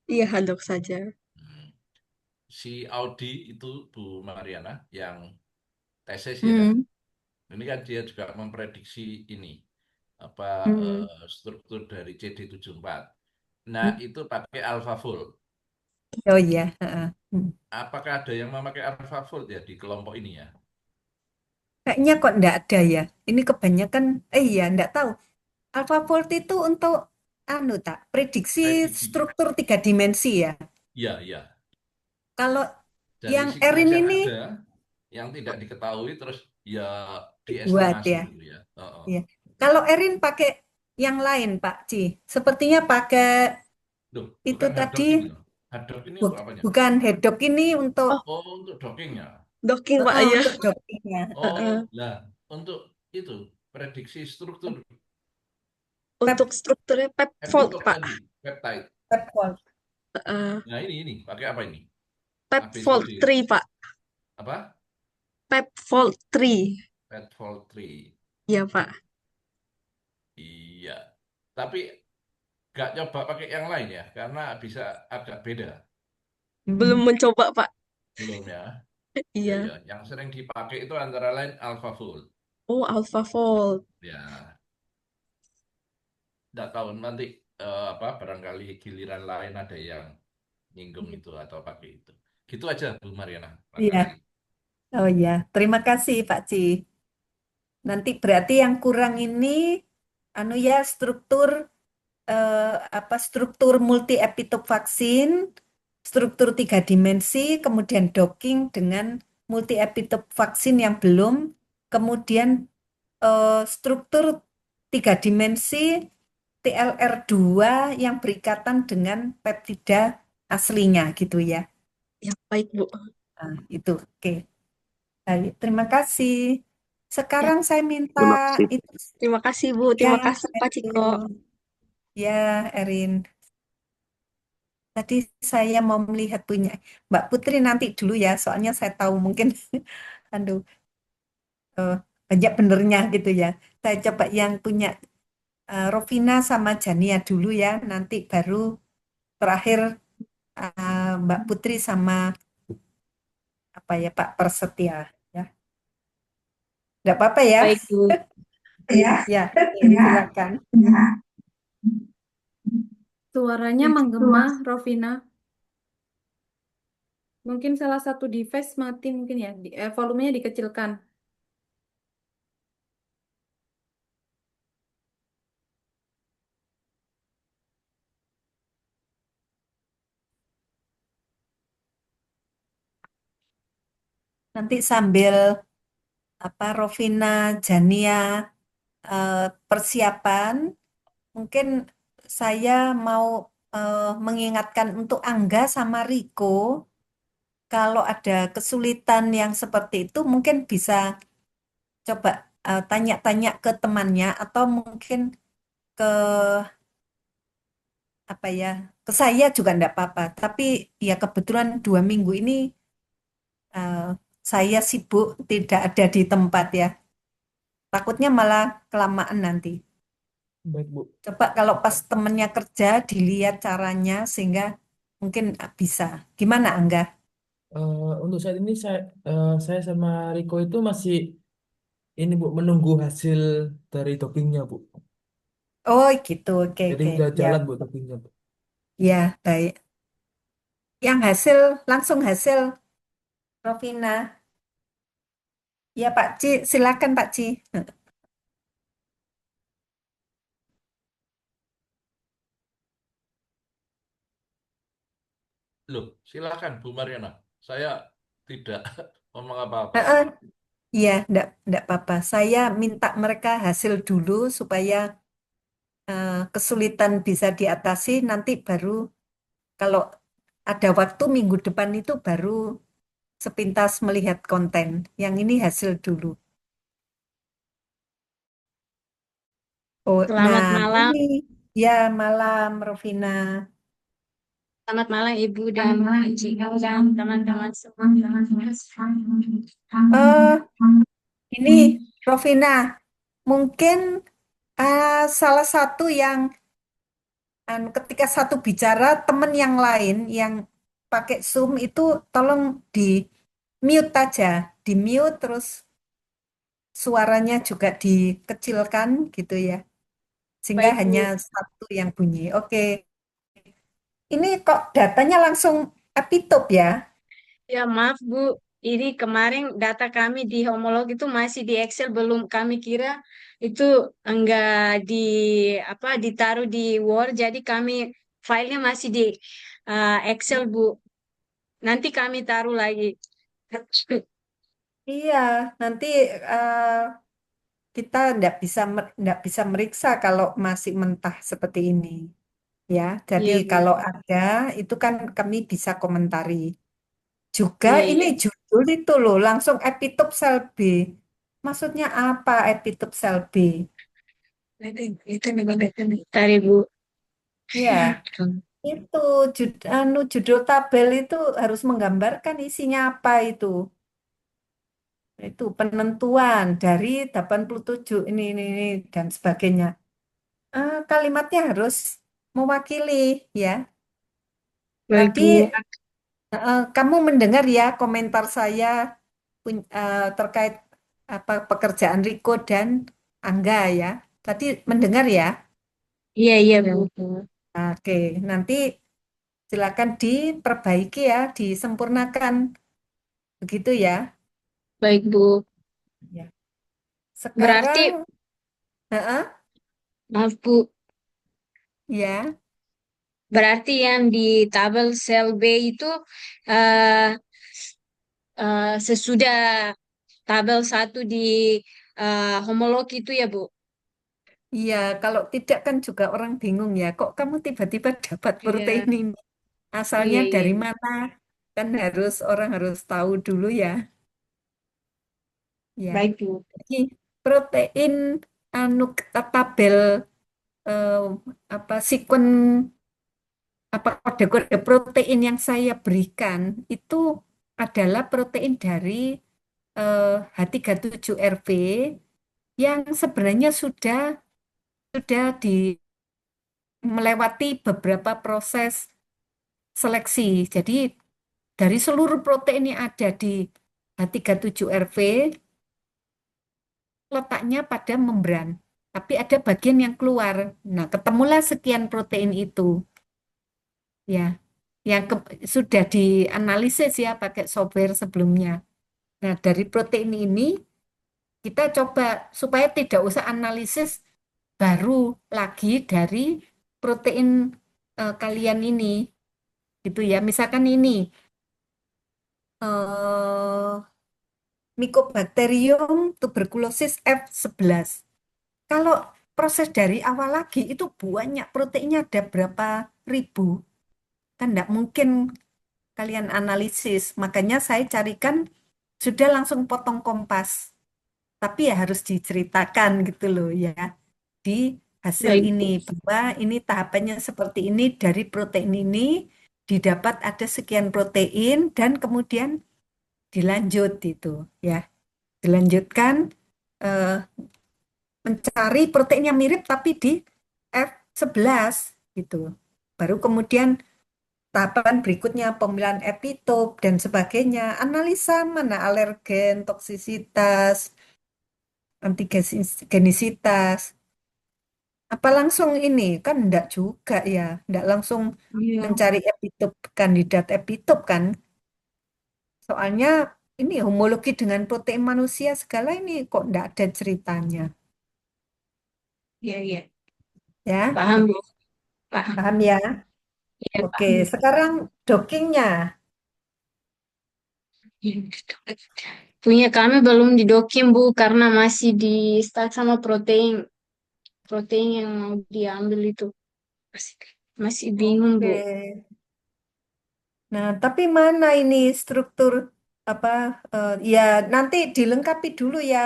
Iya, hadok saja. Hmm. Si Audi itu Bu Mariana yang tesis ya. Hmm. Ini kan dia juga memprediksi ini apa Hmm. struktur dari CD74. Nah, Hmm. itu pakai AlphaFold. Oh iya. Heeh. Hmm. Apakah ada yang memakai AlphaFold ya di kelompok ini ya? Kayaknya kok enggak ada ya. Ini kebanyakan, iya enggak tahu. AlphaFold itu untuk tak prediksi Prediksi. struktur 3 dimensi ya. Iya, iya. Kalau Dari yang sequence Erin yang ini ada, yang tidak diketahui terus ya buat diestimasi ya. gitu ya. Iya. Kalau Erin pakai yang lain, Pak Ci. Sepertinya pakai Loh, itu bukan tadi hadok ini loh. Hadok ini untuk apanya? bukan headdock ini untuk Oh, Oh, untuk dockingnya. docking, Pak, ya. untuk dockingnya. Oh, lah untuk itu prediksi struktur Untuk strukturnya pepfold, epitope Pak. tadi, peptide. Pepfold. Eh, Nah ini pakai apa ini? Pepfold ABCD 3, Pak. apa? Pepfold 3. Petfold 3. Iya, Pak. Iya. Tapi nggak coba pakai yang lain ya, karena bisa agak beda. Belum mencoba, Pak. Belum ya? Ya, Iya. ya. Yang sering dipakai itu antara lain AlphaFold. Oh, AlphaFold. Ya, nggak tahu nanti apa barangkali giliran lain ada yang nyinggung itu atau pakai itu. Gitu aja Bu Mariana. Iya. Makasih. Oh iya, terima kasih Pak Ci. Nanti berarti yang kurang ini anu ya struktur struktur multi epitop vaksin, struktur 3 dimensi, kemudian docking dengan multi epitop vaksin yang belum, kemudian struktur 3 dimensi TLR2 yang berikatan dengan peptida aslinya gitu ya. Ya, baik, Bu. Nah, itu oke. Baik, terima kasih. Ya, Sekarang saya minta Terima kasih. itu terima kasih, Bu. ya, Terima kasih, Pak Ciko. Erin. Ya, Erin. Tadi saya mau melihat punya Mbak Putri nanti dulu ya, soalnya saya tahu mungkin, aduh, eh, banyak benernya gitu ya. Saya coba yang punya Rovina sama Jania dulu ya, nanti baru terakhir Mbak Putri sama apa ya Pak Persetia ya. Tidak apa-apa ya? Baik, Bu. Ya, ya, silakan. Suaranya menggema, Rovina. Mungkin salah satu device mati mungkin ya. Volumenya dikecilkan. Nanti sambil apa Rovina, Jania persiapan, mungkin saya mau mengingatkan untuk Angga sama Riko, kalau ada kesulitan yang seperti itu mungkin bisa coba tanya-tanya ke temannya atau mungkin ke apa ya, ke saya juga enggak apa-apa. Tapi ya kebetulan 2 minggu ini eh, saya sibuk tidak ada di tempat ya. Takutnya malah kelamaan nanti. Baik, Bu. Coba kalau pas temennya kerja dilihat caranya sehingga mungkin bisa. Gimana Angga? Untuk saat ini saya sama Riko itu masih ini Bu menunggu hasil dari dopingnya Bu. Oh gitu, oke Jadi oke. udah Ya, jalan Bu dopingnya Bu. ya baik. Yang hasil langsung hasil Rovina. Ya Pak Ci, silakan Pak Ci. Loh, silakan Bu Mariana. Saya tidak ngomong apa-apa ini. Heeh, iya, enggak apa-apa. Saya minta mereka hasil dulu supaya kesulitan bisa diatasi. Nanti baru kalau ada waktu minggu depan itu baru sepintas melihat konten. Yang ini hasil dulu. Oh, Selamat nah malam, ini ya malam Rovina. selamat malam Ibu dan Cika dan teman-teman semua. Eh, ini Rovina, mungkin salah satu yang ketika satu bicara teman yang lain yang pakai Zoom itu tolong di mute aja, di mute terus suaranya juga dikecilkan gitu ya, sehingga Baik hanya Bu, satu yang bunyi. Oke, ini kok datanya langsung epitop ya? ya maaf Bu, ini kemarin data kami di homolog itu masih di Excel, belum kami kira itu enggak di apa ditaruh di Word, jadi kami filenya masih di Excel Bu. Nanti kami taruh lagi. Iya, nanti eh, kita nggak bisa meriksa kalau masih mentah seperti ini. Ya, jadi Iya Bu, kalau ada itu kan kami bisa komentari. Juga iya ini iya. judul itu loh, langsung epitop sel B. Maksudnya apa epitop sel B? Tari Bu. Ya, itu judul tabel itu harus menggambarkan isinya apa itu. Itu penentuan dari 87 ini dan sebagainya. Kalimatnya harus mewakili ya. Baik, Tapi Bu. kamu mendengar ya komentar saya terkait apa pekerjaan Riko dan Angga ya. Tadi mendengar ya. Iya, iya, Bu. Oke, nanti silakan diperbaiki ya, disempurnakan. Begitu ya. Baik, Bu. Ya. Berarti, Sekarang, heeh, maaf, Bu. ya, Berarti yang di tabel sel B itu eh sesudah tabel 1 di homolog itu ya, Bu? iya. Kalau tidak kan juga orang bingung ya. Kok kamu tiba-tiba dapat Iya, protein ini? Asalnya iya, iya. dari Iya. mana? Kan orang harus tahu dulu ya. Ya. Baik, Bu. Jadi protein anu tabel eh, apa sekuen apa kode-kode protein yang saya berikan itu adalah protein dari H37RV yang sebenarnya sudah melewati beberapa proses seleksi. Jadi dari seluruh protein yang ada di H37RV letaknya pada membran, tapi ada bagian yang keluar. Nah, ketemulah sekian protein itu, ya, yang sudah dianalisis ya pakai software sebelumnya. Nah, dari protein ini kita coba supaya tidak usah analisis baru lagi dari protein kalian ini, gitu ya. Misalkan ini eh, Mycobacterium tuberculosis F11. Kalau proses dari awal lagi itu banyak proteinnya ada berapa ribu. Kan tidak mungkin kalian analisis. Makanya saya carikan sudah langsung potong kompas. Tapi ya harus diceritakan gitu loh ya. Di hasil Baik, ini Bu. bahwa ini tahapannya seperti ini dari protein ini didapat ada sekian protein dan kemudian dilanjut itu ya. Dilanjutkan eh, mencari protein yang mirip tapi di F11 gitu. Baru kemudian tahapan berikutnya pemilihan epitop dan sebagainya, analisa mana alergen, toksisitas, antigenisitas. Apa langsung ini? Kan enggak juga ya, enggak langsung Iya. mencari epitop, kandidat epitop kan. Soalnya ini homologi dengan protein manusia segala ini kok enggak ada ceritanya. Iya, iya. Ya, Paham, Bu. Paham. paham ya? Iya, Oke, paham. sekarang dockingnya. Punya kami belum didokim, Bu, karena masih di stuck sama protein. Protein yang mau diambil itu. Masih, masih bingung, Bu. Oke. Nah, tapi mana ini struktur apa ya nanti dilengkapi dulu ya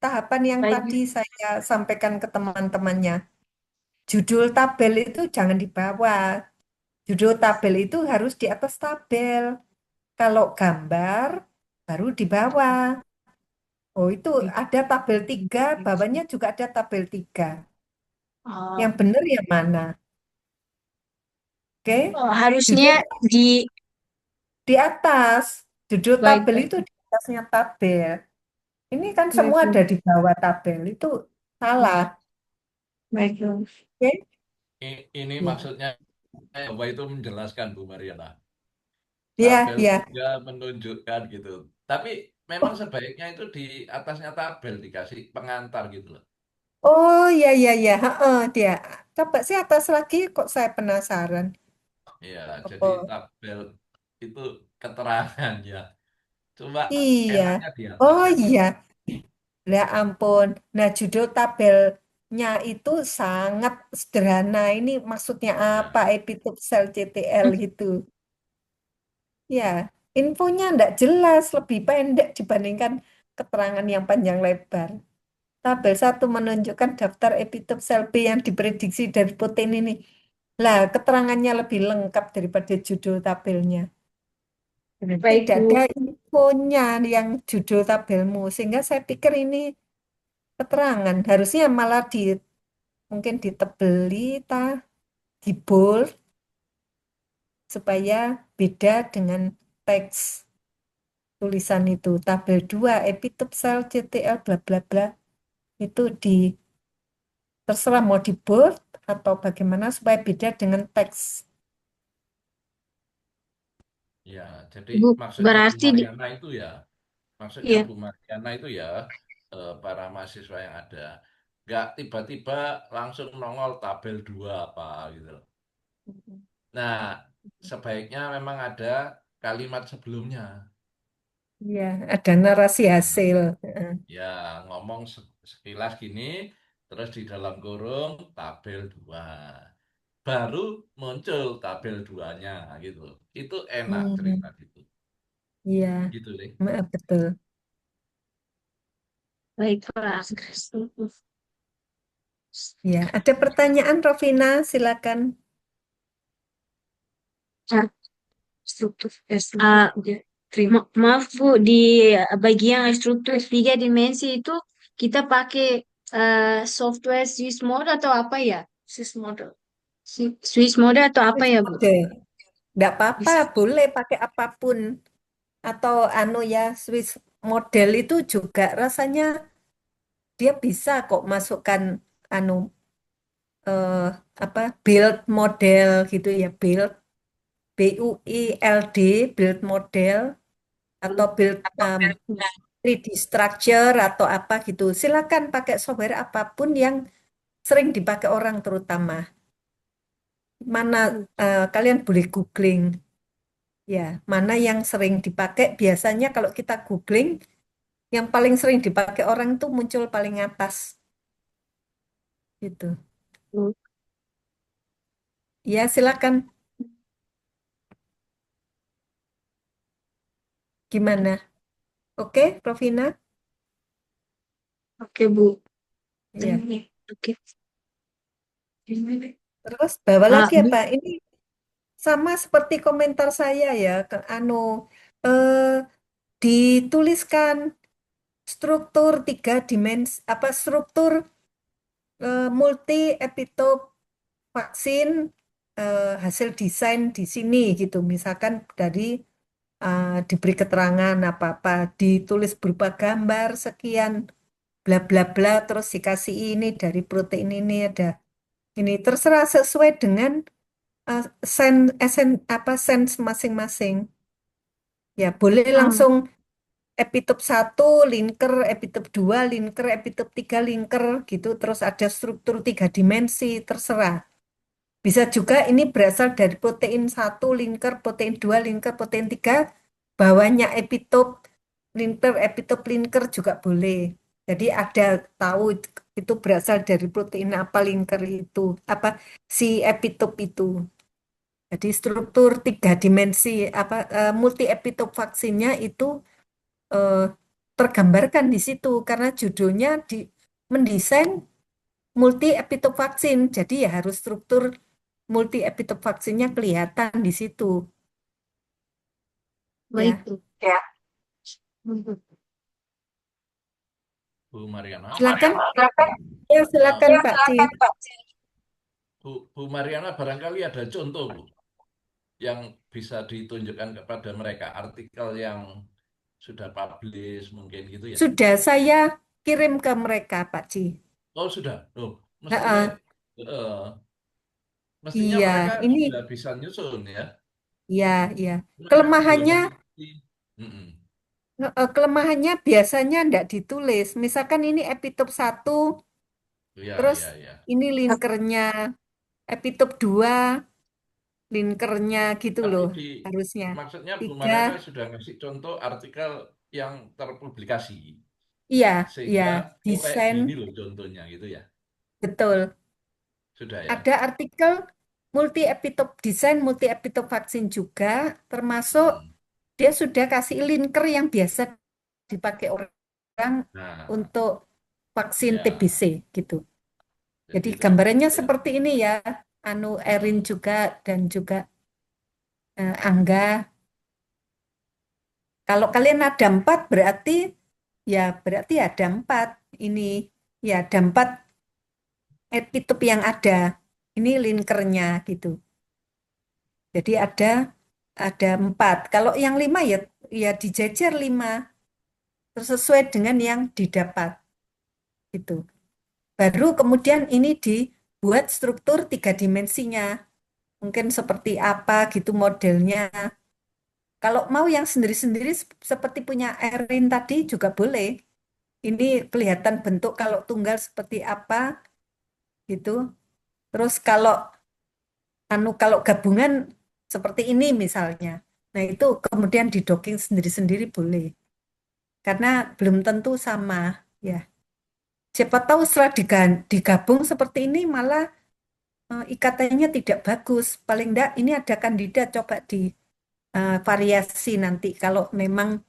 tahapan yang tadi Baik, saya sampaikan ke teman-temannya. Judul tabel itu jangan di bawah. Judul tabel itu harus di atas tabel. Kalau gambar baru di bawah. Oh, itu ada tabel 3, bawahnya juga ada tabel 3. Yang oh, benar yang mana? Oke? harusnya Judul di di atas. Judul baik, tabel baik, itu di atasnya tabel. Ini kan baik, semua ada baik, di bawah tabel. Itu salah. baik, baik. Oke? Ini Ya. maksudnya bahwa itu menjelaskan Bu Mariana. Ya, Tabel ya. 3 menunjukkan gitu. Tapi memang Oh, sebaiknya itu di atasnya tabel dikasih pengantar gitu loh. oh ya, ya, ya. Heeh, dia. Coba sih atas lagi kok saya penasaran. Ya, jadi Oh, tabel itu keterangan ya. Coba iya. enaknya di atas Oh memang. iya. Ya ampun. Nah, judul tabelnya itu sangat sederhana. Ini maksudnya Ya. apa? Epitope sel CTL itu. Ya, infonya enggak jelas, lebih pendek dibandingkan keterangan yang panjang lebar. Tabel 1 menunjukkan daftar epitop sel B yang diprediksi dari protein ini. Lah, keterangannya lebih lengkap daripada judul tabelnya. Baik, Tidak ada Bu. infonya yang judul tabelmu, sehingga saya pikir ini keterangan. Harusnya malah mungkin ditebeli, di bold supaya beda dengan teks tulisan itu. Tabel 2, epitop sel CTL bla bla bla itu terserah mau di bold atau bagaimana supaya beda dengan teks. Ya, jadi Bu, maksudnya Bu berarti Mariana itu ya, maksudnya ya. Bu Mariana itu ya, para mahasiswa yang ada, nggak tiba-tiba langsung nongol tabel 2 apa gitu loh. Nah, sebaiknya memang ada kalimat sebelumnya. Iya, ada narasi hasil. Heeh. Ya, ngomong sekilas gini, terus di dalam kurung tabel 2. Baru muncul tabel 2-nya gitu. Itu enak Hmm, cerita gitu. iya, Gitu deh. betul. Baiklah. Ya, ada pertanyaan Rovina, silakan. Ah, struktur. Maaf Bu, di bagian struktur 3 dimensi itu kita pakai software Swiss Mode atau apa ya? Swiss Mode. Swiss Mode atau apa Swiss ya Bu? mode. Nggak apa-apa, Bisa. boleh pakai apapun. Atau ya, Swiss model itu juga rasanya dia bisa kok masukkan anu eh, build model gitu ya, BUILD build model atau build 3D structure atau apa gitu. Silakan pakai software apapun yang sering dipakai orang terutama. Mana kalian boleh googling ya, mana yang sering dipakai. Biasanya kalau kita googling, yang paling sering dipakai orang itu muncul paling atas gitu. Ya, silakan. Gimana? Oke, Provina? Oke Bu. Ya. Oke. Terus bawa lagi Bu, apa? Ini sama seperti komentar saya ya, eh, dituliskan struktur 3 dimensi, struktur multi epitop vaksin hasil desain di sini gitu. Misalkan dari diberi keterangan apa-apa, ditulis berupa gambar sekian, bla bla bla, terus dikasih ini dari protein ini ada ini terserah sesuai dengan sense masing-masing. Ya, boleh langsung epitop 1 linker, epitop 2 linker, epitop 3 linker gitu, terus ada struktur 3 dimensi, terserah. Bisa juga ini berasal dari protein 1 linker, protein 2 linker, protein 3, bawahnya epitop linker juga boleh. Jadi ada tahu itu berasal dari protein apa linker itu, apa si epitop itu. Jadi struktur 3 dimensi multi epitop vaksinnya itu eh, tergambarkan di situ karena judulnya mendesain multi epitop vaksin. Jadi ya harus struktur multi epitop vaksinnya kelihatan di situ. baik Ya, Bu. ya. Bu Mariana. Silakan. Ya, silakan Eh, Pak Ci. Bu Mariana barangkali ada contoh Bu yang bisa ditunjukkan kepada mereka artikel yang sudah publish mungkin gitu ya. Sudah saya kirim ke mereka Pak Ci. Oh sudah. Oh mestinya Heeh. eh, mestinya Iya, mereka ini sudah bisa nyusun ya. ya, ya. Mereka kan belum Kelemahannya mengerti. Mm-mm. kelemahannya biasanya tidak ditulis. Misalkan ini epitop 1, Ya, terus ya, ya. ini linkernya epitop 2, linkernya gitu Tapi loh harusnya. maksudnya Bu 3, Mariana sudah ngasih contoh artikel yang terpublikasi. iya, iya, Sehingga, oh kayak desain, gini loh contohnya gitu ya. betul. Sudah ya. Ada artikel multi epitop desain, multi epitop vaksin juga, termasuk Mm. dia sudah kasih linker yang biasa dipakai orang Nah, untuk vaksin ya. TBC gitu. Jadi Jadi itu gambarannya ya. seperti ini ya, Erin Mm. juga dan juga Angga. Kalau kalian ada 4 berarti ada 4 ini ya ada 4 epitop yang ada. Ini linkernya gitu. Jadi ada 4. Kalau yang 5 ya dijejer 5. Terus sesuai dengan yang didapat gitu. Baru kemudian ini dibuat struktur 3 dimensinya. Mungkin seperti apa gitu modelnya. Kalau mau yang sendiri-sendiri seperti punya Erin tadi juga boleh. Ini kelihatan bentuk kalau tunggal seperti apa gitu. Terus kalau gabungan seperti ini misalnya. Nah, itu kemudian di docking sendiri-sendiri boleh. Karena belum tentu sama ya. Siapa tahu setelah digabung seperti ini malah ikatannya tidak bagus. Paling enggak ini ada kandidat coba di variasi nanti kalau memang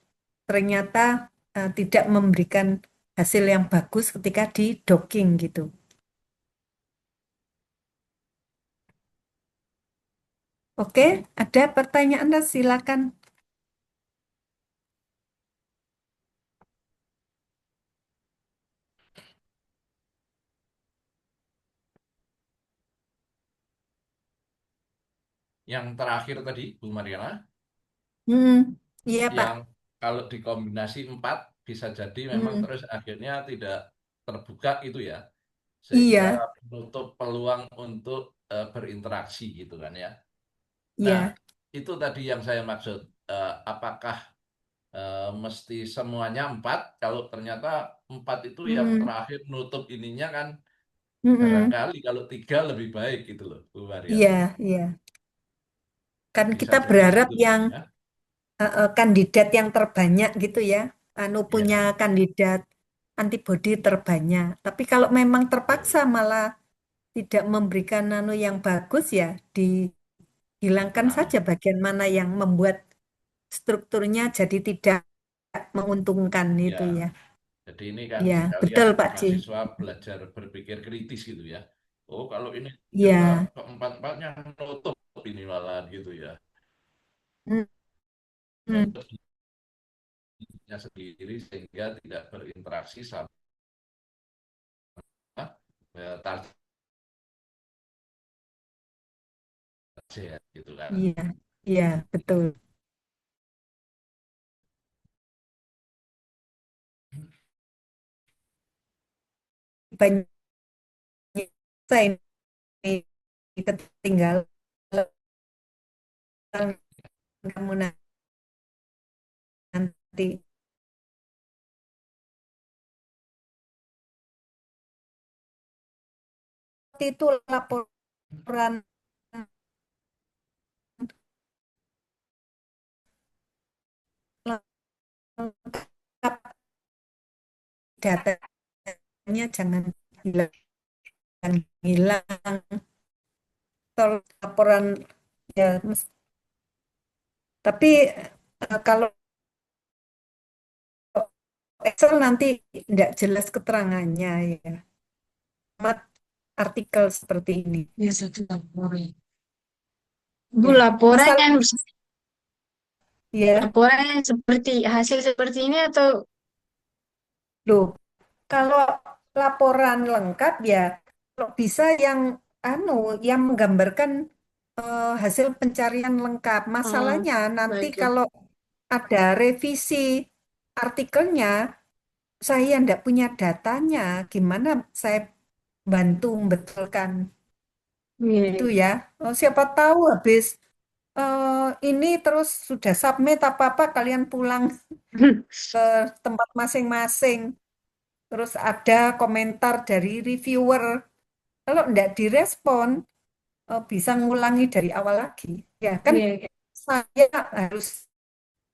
ternyata tidak memberikan hasil yang bagus ketika di docking gitu. Oke, ada pertanyaan, silakan. Yang terakhir tadi, Bu Mariana, Iya Pak. yang kalau dikombinasi 4 bisa jadi memang Hmm, terus akhirnya tidak terbuka itu ya, iya, sehingga menutup peluang untuk berinteraksi gitu kan ya. Nah, iya. itu tadi yang saya maksud. Apakah mesti semuanya 4? Kalau ternyata 4 itu yang Hmm, terakhir nutup ininya kan hmm, barangkali kalau 3 lebih baik gitu loh, Bu iya, Mariana. iya. Kan Bisa kita jadi berharap gitu yang ya. kandidat yang terbanyak gitu ya. Punya Ya, kandidat antibodi terbanyak. Tapi kalau memang terpaksa betul. malah tidak memberikan yang bagus ya, dihilangkan saja Dikurangi. bagian mana yang membuat strukturnya jadi tidak menguntungkan itu Ya, ya. jadi ini kan Ya, sekalian betul Pak Ci. mahasiswa belajar berpikir kritis gitu ya. Oh, kalau ini ternyata Ya. keempat-empatnya nutup ini malahan gitu ya. Hmm, hmm. Nutup dirinya sendiri sehingga tidak berinteraksi sama target gitu kan. Iya, iya, betul. Banyak saya ini ketinggalan kamu nanti. Itu laporan lengkap datanya jangan hilang. Kalau laporan ya, tapi kalau Excel nanti tidak jelas keterangannya ya. Amat artikel seperti ini. Ya, satu laporan. Bu, Ya, laporan masalah yang ya, laporan yang seperti hasil seperti ini atau loh. Kalau laporan lengkap ya, kalau bisa yang yang menggambarkan hasil pencarian lengkap. Masalahnya nanti baik. kalau ada revisi artikelnya, saya tidak punya datanya. Gimana saya bantu membetulkan itu Iya. ya? Siapa tahu habis ini terus sudah submit apa-apa, kalian pulang ke tempat masing-masing. Terus ada komentar dari reviewer. Kalau tidak direspon, bisa ngulangi dari awal lagi. Ya kan Iya. saya harus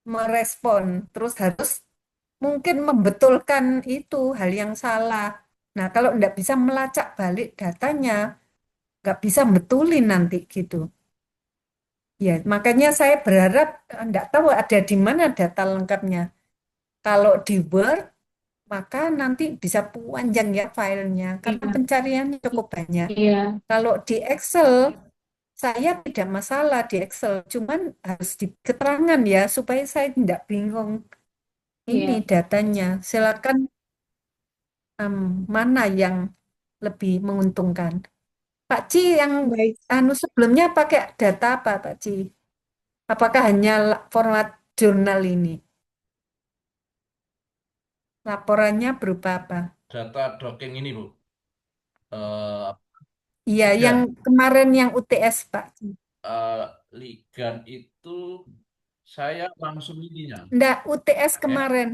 merespon, terus harus mungkin membetulkan itu hal yang salah. Nah, kalau tidak bisa melacak balik datanya, nggak bisa betulin nanti gitu. Ya, makanya saya berharap tidak tahu ada di mana data lengkapnya. Kalau di Word, maka nanti bisa panjang ya filenya, karena Iya. pencariannya cukup banyak. Iya. Kalau di Excel, saya tidak masalah di Excel, cuman harus di keterangan ya, supaya saya tidak bingung ini Iya. datanya. Silakan mana yang lebih menguntungkan. Pak Ci yang Baik. sebelumnya pakai data apa, Pak Ci? Apakah hanya format jurnal ini? Laporannya berupa apa? Data docking ini, Bu. Eh, Iya, yang Ligan. kemarin yang UTS, Pak Ci. Ligan itu saya langsung ininya. Enggak, UTS Ya, kemarin.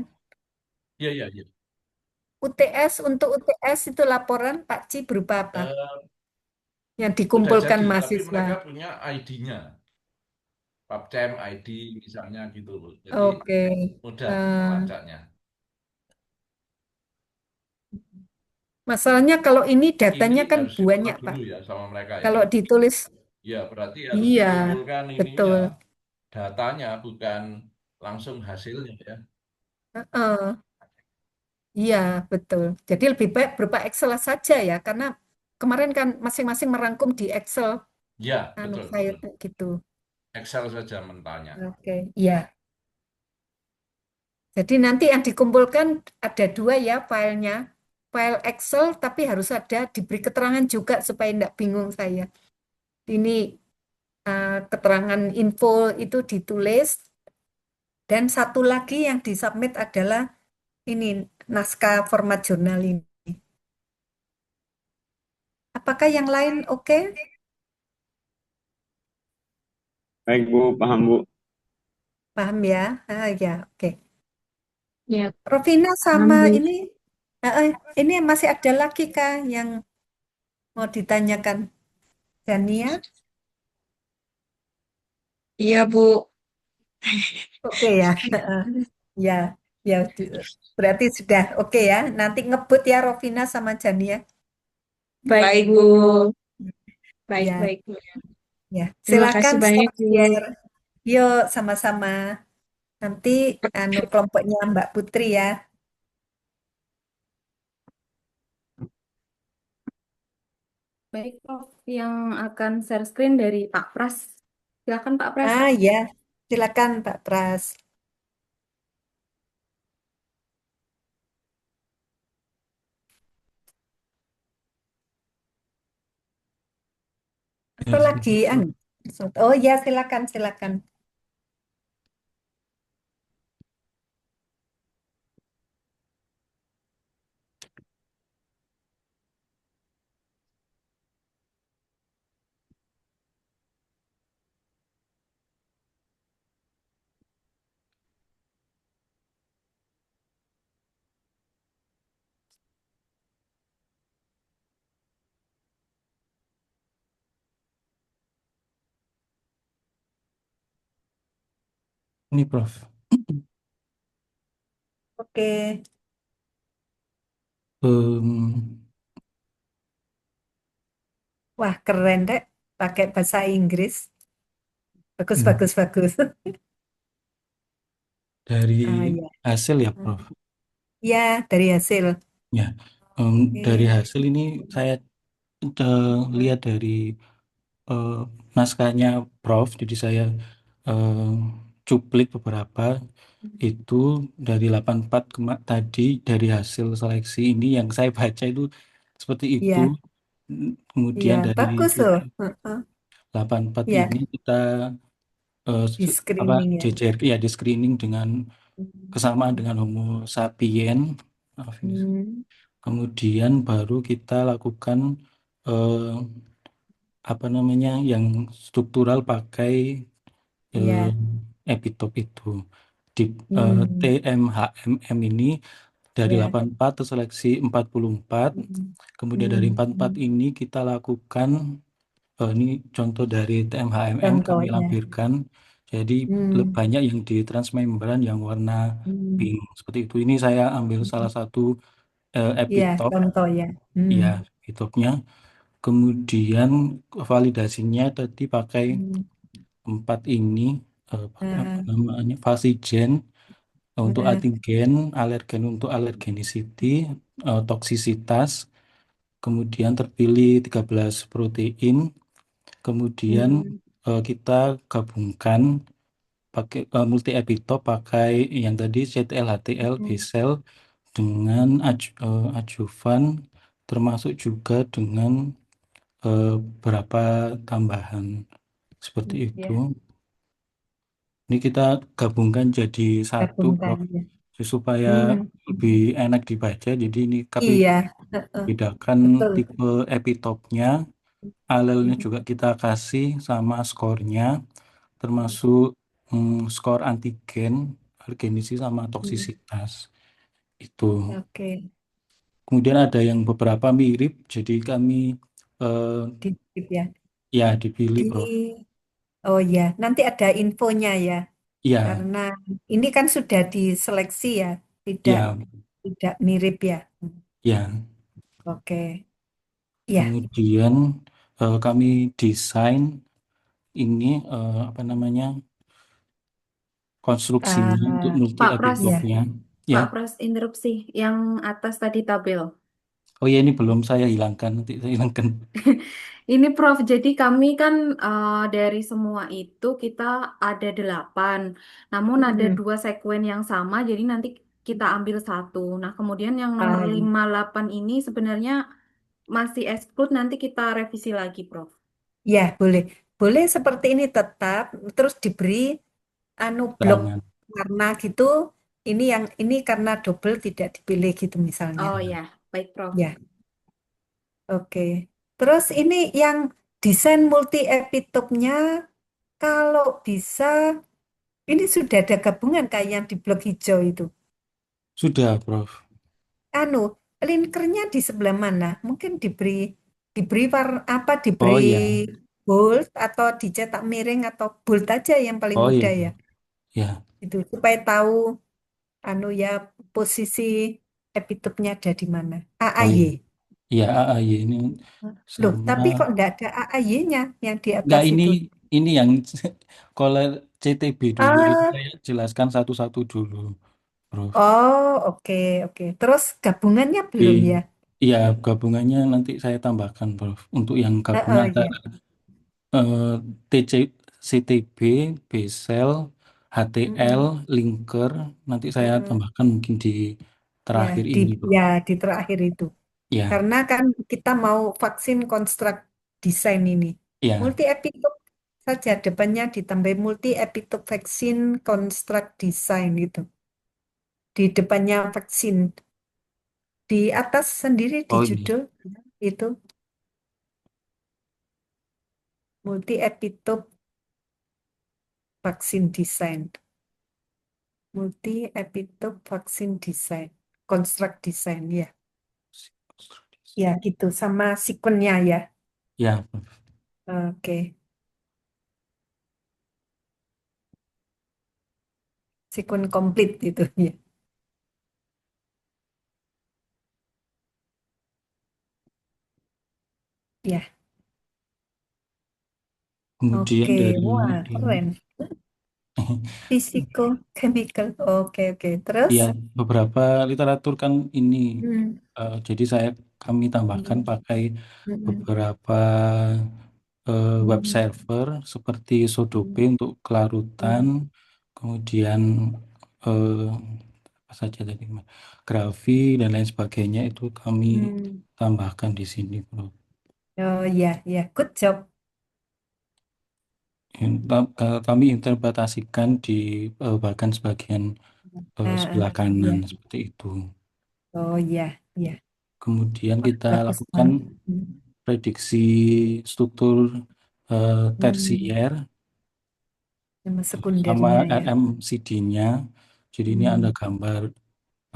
iya, iya, iya. Untuk UTS itu laporan Pak Ci berupa apa? Eh, Yang sudah dikumpulkan jadi, tapi mahasiswa. mereka punya ID-nya. Papcem, ID misalnya gitu, Bu. Jadi Oke. mudah Eh, melacaknya. masalahnya kalau ini Ini datanya kan harus banyak, diupload Pak. dulu ya sama mereka ya. Kalau ditulis, Ya, berarti harus iya, dikumpulkan ininya, betul. datanya, bukan langsung hasilnya ya. Heeh, iya, betul. Jadi lebih baik berupa Excel saja ya, karena kemarin kan masing-masing merangkum di Excel, Ya, betul, file betul. gitu. Excel saja mentalnya. Oke, iya. Jadi nanti yang dikumpulkan ada dua ya filenya. File Excel, tapi harus ada diberi keterangan juga supaya tidak bingung saya. Ini keterangan info itu ditulis, dan satu lagi yang disubmit adalah ini naskah format jurnal ini. Apakah yang lain oke? Baik Bu, paham Bu. Paham ya? Ya, oke. Ya, Rovina sama paham, Bu. ini masih ada lagi Kak yang mau ditanyakan? Dania? Iya, Bu. Oke ya. Ya, ya, berarti sudah oke ya. Nanti ngebut ya Rovina sama Jania. Baik, Bu. Baik, Ya, baik, Bu. ya. Terima kasih Silakan banyak, stop Bu. share. Yuk, sama-sama. Nanti kelompoknya Mbak Putri ya. Baik, Prof. Yang akan share screen dari Pak Pras. Silakan Pak Pras. Ya, silakan Pak Pras. Atau lagi, oh ya silakan, silakan. Ini Prof. Oke, Em, wah keren deh, pakai bahasa Inggris. Bagus, hmm, bagus, bagus. dari Ya, hasil ya Prof. ya dari hasil. Ya, dari Oke. hasil ini saya lihat dari eh, naskahnya Prof. Jadi saya eh, cuplik beberapa itu dari 84 tadi dari hasil seleksi ini yang saya baca itu seperti itu. Ya, ya, Kemudian dari bagus loh. 84 Ya, ini kita di apa screening ya. jejer ya di screening dengan kesamaan dengan Homo sapien. Maaf ini. Hmm, Kemudian baru kita lakukan eh, apa namanya yang struktural pakai eh, ya. epitop itu di Hmm, TMHMM ini dari ya. 84 terseleksi 44. Hmm, Kemudian dari 44 hmm. ini kita lakukan ini contoh dari TMHMM kami Contohnya. lampirkan. Jadi Hmm, banyak yang di transmembran yang warna hmm. pink seperti itu. Ini saya ambil salah satu Ya, epitop contoh ya. Hmm. ya epitopnya. Kemudian validasinya tadi pakai Hmm. empat ini apa Nah, namanya Fasigen untuk nah, antigen, alergen untuk alergenicity, toksisitas, kemudian terpilih 13 protein, kemudian hmm. kita gabungkan pakai multi epitope pakai yang tadi CTL, HTL, B Hmm. cell dengan adjuvan termasuk juga dengan berapa tambahan seperti itu. Ya, Ini kita gabungkan jadi satu, gabungkan Prof, ya. supaya lebih Hmm. enak dibaca. Jadi ini kami Iya, heeh, bedakan betul. tipe epitopnya, alelnya Hmm. juga kita kasih sama skornya, termasuk skor antigen, agenesis sama Hmm. toksisitas itu. Oke, Kemudian ada yang beberapa mirip, jadi kami eh, di ya. ya dipilih, Di Prof. Oh ya, nanti ada infonya ya. Ya, Karena ini kan sudah diseleksi ya, tidak ya, tidak mirip ya. ya. Oke, ya. Kemudian kami desain ini apa namanya konstruksinya untuk Eh, multi Pak Pras, ya. epitopnya. Ya, Pak Pras interupsi. Yang atas tadi tabel. oh ya ini belum saya hilangkan, nanti saya hilangkan. Ini Prof, jadi kami kan dari semua itu kita ada 8. Namun ada Hmm. 2 sekuen yang sama, jadi nanti kita ambil satu. Nah, kemudian yang nomor Ah, ya. 5, 8 ini sebenarnya masih exclude, nanti kita revisi lagi, Prof. Ya, boleh. Boleh seperti ini tetap, terus diberi blok Terangan. warna gitu. Ini yang ini karena double tidak dipilih gitu misalnya. Oh ya, baik Prof. Ya, oke. Terus ini yang desain multi epitopnya kalau bisa ini sudah ada gabungan kayak yang di blok hijau itu. Sudah, Prof. Anu, linkernya di sebelah mana? Mungkin diberi warna apa? Diberi Oh ya, bold atau dicetak miring atau bold aja yang paling oh mudah ya, ya. ya, Itu supaya tahu anu ya posisi epitopnya ada di mana. oh AAY. ya, ya AAY ini Loh, sama. tapi kok enggak ada AAY-nya yang di Enggak, atas ini itu? yang kalau CTB dulu. Ini Ah, saya jelaskan satu-satu dulu, Prof. oh, oke, oke. Terus gabungannya Oke. belum ya? Iya, gabungannya nanti saya tambahkan, Prof. Untuk yang gabungan Ya. antara eh, TC, CTB, B-cell, HTL, Mm-mm. linker, nanti saya Mm-mm. tambahkan mungkin di Ya, terakhir ini, Prof. di terakhir itu. Ya, Karena kan kita mau vaksin konstruk desain ini. ya, Multi epitop saja depannya ditambah multi epitop vaksin konstruk desain itu. Di depannya vaksin. Di atas sendiri di oh ini, judul itu multi epitop vaksin desain. Multi epitop vaksin desain. Konstruk desain ya. Ya gitu sama sequennya ya. ya, Prof. Oke. Sekuen komplit itu ya. Ya, Kemudian oke. dari Wah, ini, keren. Fisiko, chemical. Oke, oke. Terus? ya beberapa literatur kan ini, Hmm, jadi kami tambahkan hmm, pakai hmm, beberapa web hmm, server seperti Sodope hmm, untuk kelarutan, hmm, kemudian eh, apa saja tadi, grafi dan lain sebagainya itu kami hmm. tambahkan di sini, Bro. Oh ya, ya. Good job. Kami interpretasikan di bahkan sebagian sebelah kanan Ya. seperti itu. Oh ya, ya. Kemudian Wah, kita bagus lakukan banget. Hmm, prediksi struktur hmm. tersier Sama sama sekundernya ya. RMCD-nya. Jadi ini ada Hmm, gambar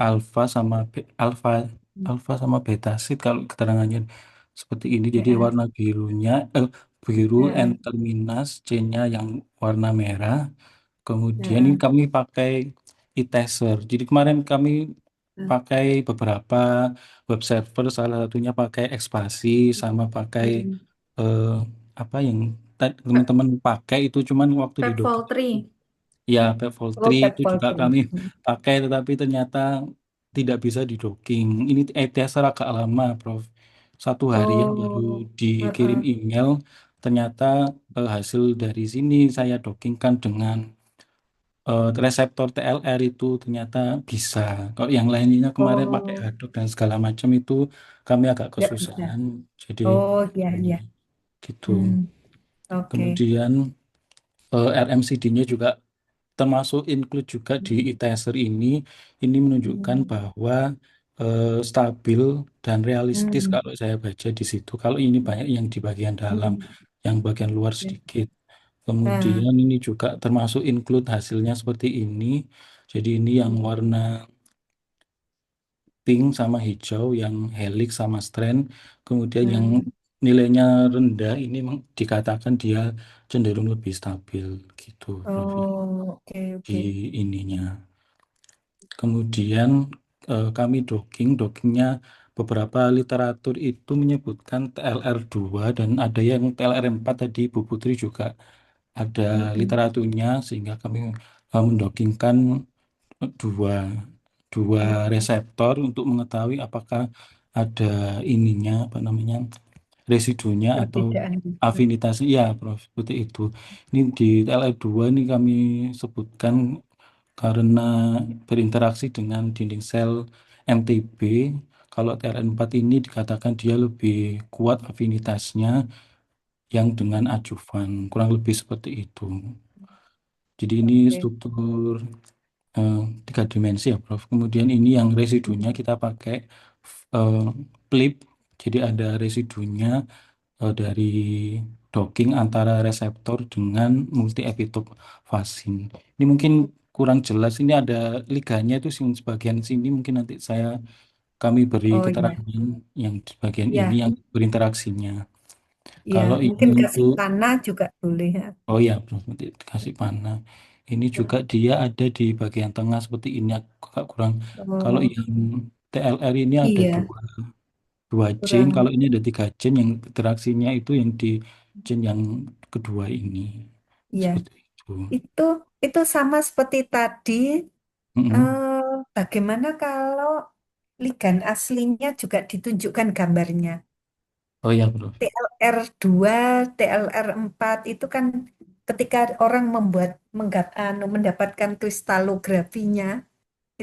alfa sama alfa hmm, alfa sama beta sheet kalau keterangannya seperti ini. Jadi ya, warna birunya biru N ya, terminus, C-nya yang warna merah. Kemudian ini ya, kami pakai e-teser. Jadi kemarin kami ya. pakai beberapa web server, salah satunya pakai Expasi sama pakai Hmm. eh, apa yang teman-teman pakai itu cuman waktu di doc. Pep 3. Ya, Pep Oh, 3 pet itu juga poultry. kami Hmm. pakai, tetapi ternyata tidak bisa di docking. Ini e-tester agak lama, Prof. Satu harian baru Oh, dikirim email. Ternyata hasil dari sini saya dockingkan dengan reseptor TLR itu ternyata bisa. Kalau yang lainnya kemarin pakai oh, Hadok dan segala macam itu kami agak nggak bisa. kesusahan. Jadi Oh, ya, ini. ya. gitu. Oke. Kemudian RMCD-nya juga termasuk include juga di e-tester ini menunjukkan bahwa stabil dan realistis kalau saya baca di situ. Kalau ini banyak yang di bagian dalam, yang bagian luar sedikit. Kemudian ini juga termasuk include hasilnya seperti ini. Jadi ini yang warna pink sama hijau, yang helix sama strand. Kemudian yang nilainya rendah ini dikatakan dia cenderung lebih stabil gitu, Novi, Oh, oke, di oke. ininya. Kemudian dockingnya beberapa literatur itu menyebutkan TLR2 dan ada yang TLR4 tadi Bu Putri juga ada literaturnya, sehingga kami mendockingkan dua dua reseptor untuk mengetahui apakah ada ininya apa namanya residunya atau Perbedaan gitu. afinitasnya, ya Prof, seperti itu. Ini di TLR2 ini kami sebutkan karena berinteraksi dengan dinding sel MTB. Kalau TLR4 ini dikatakan dia lebih kuat afinitasnya yang dengan adjuvan, kurang lebih seperti itu. Jadi ini Oke. struktur eh, 3 dimensi ya Prof. Kemudian ini yang residunya kita pakai eh, PLIP. Jadi ada residunya dari docking antara reseptor dengan multi epitope fasin. Ini mungkin kurang jelas. Ini ada liganya itu sebagian sini, mungkin nanti kami beri Oh iya, keterangan yang di bagian ini ya, yang berinteraksinya. ya. Kalau ini Mungkin kasih untuk panah juga boleh ya. Oh ya, Bro, nanti dikasih panah. Ini juga dia ada di bagian tengah seperti ini, agak kurang. Kalau Oh yang TLR ini ada iya, dua chain, kurang. kalau ini ada 3 chain, yang interaksinya itu yang di chain yang kedua ini. Iya, Seperti itu. itu itu sama seperti tadi. Mm-mm. eh, Bagaimana kalau ligan aslinya juga ditunjukkan gambarnya? Oh ya, Bro. TLR2, TLR4 itu kan ketika orang mendapatkan kristalografinya,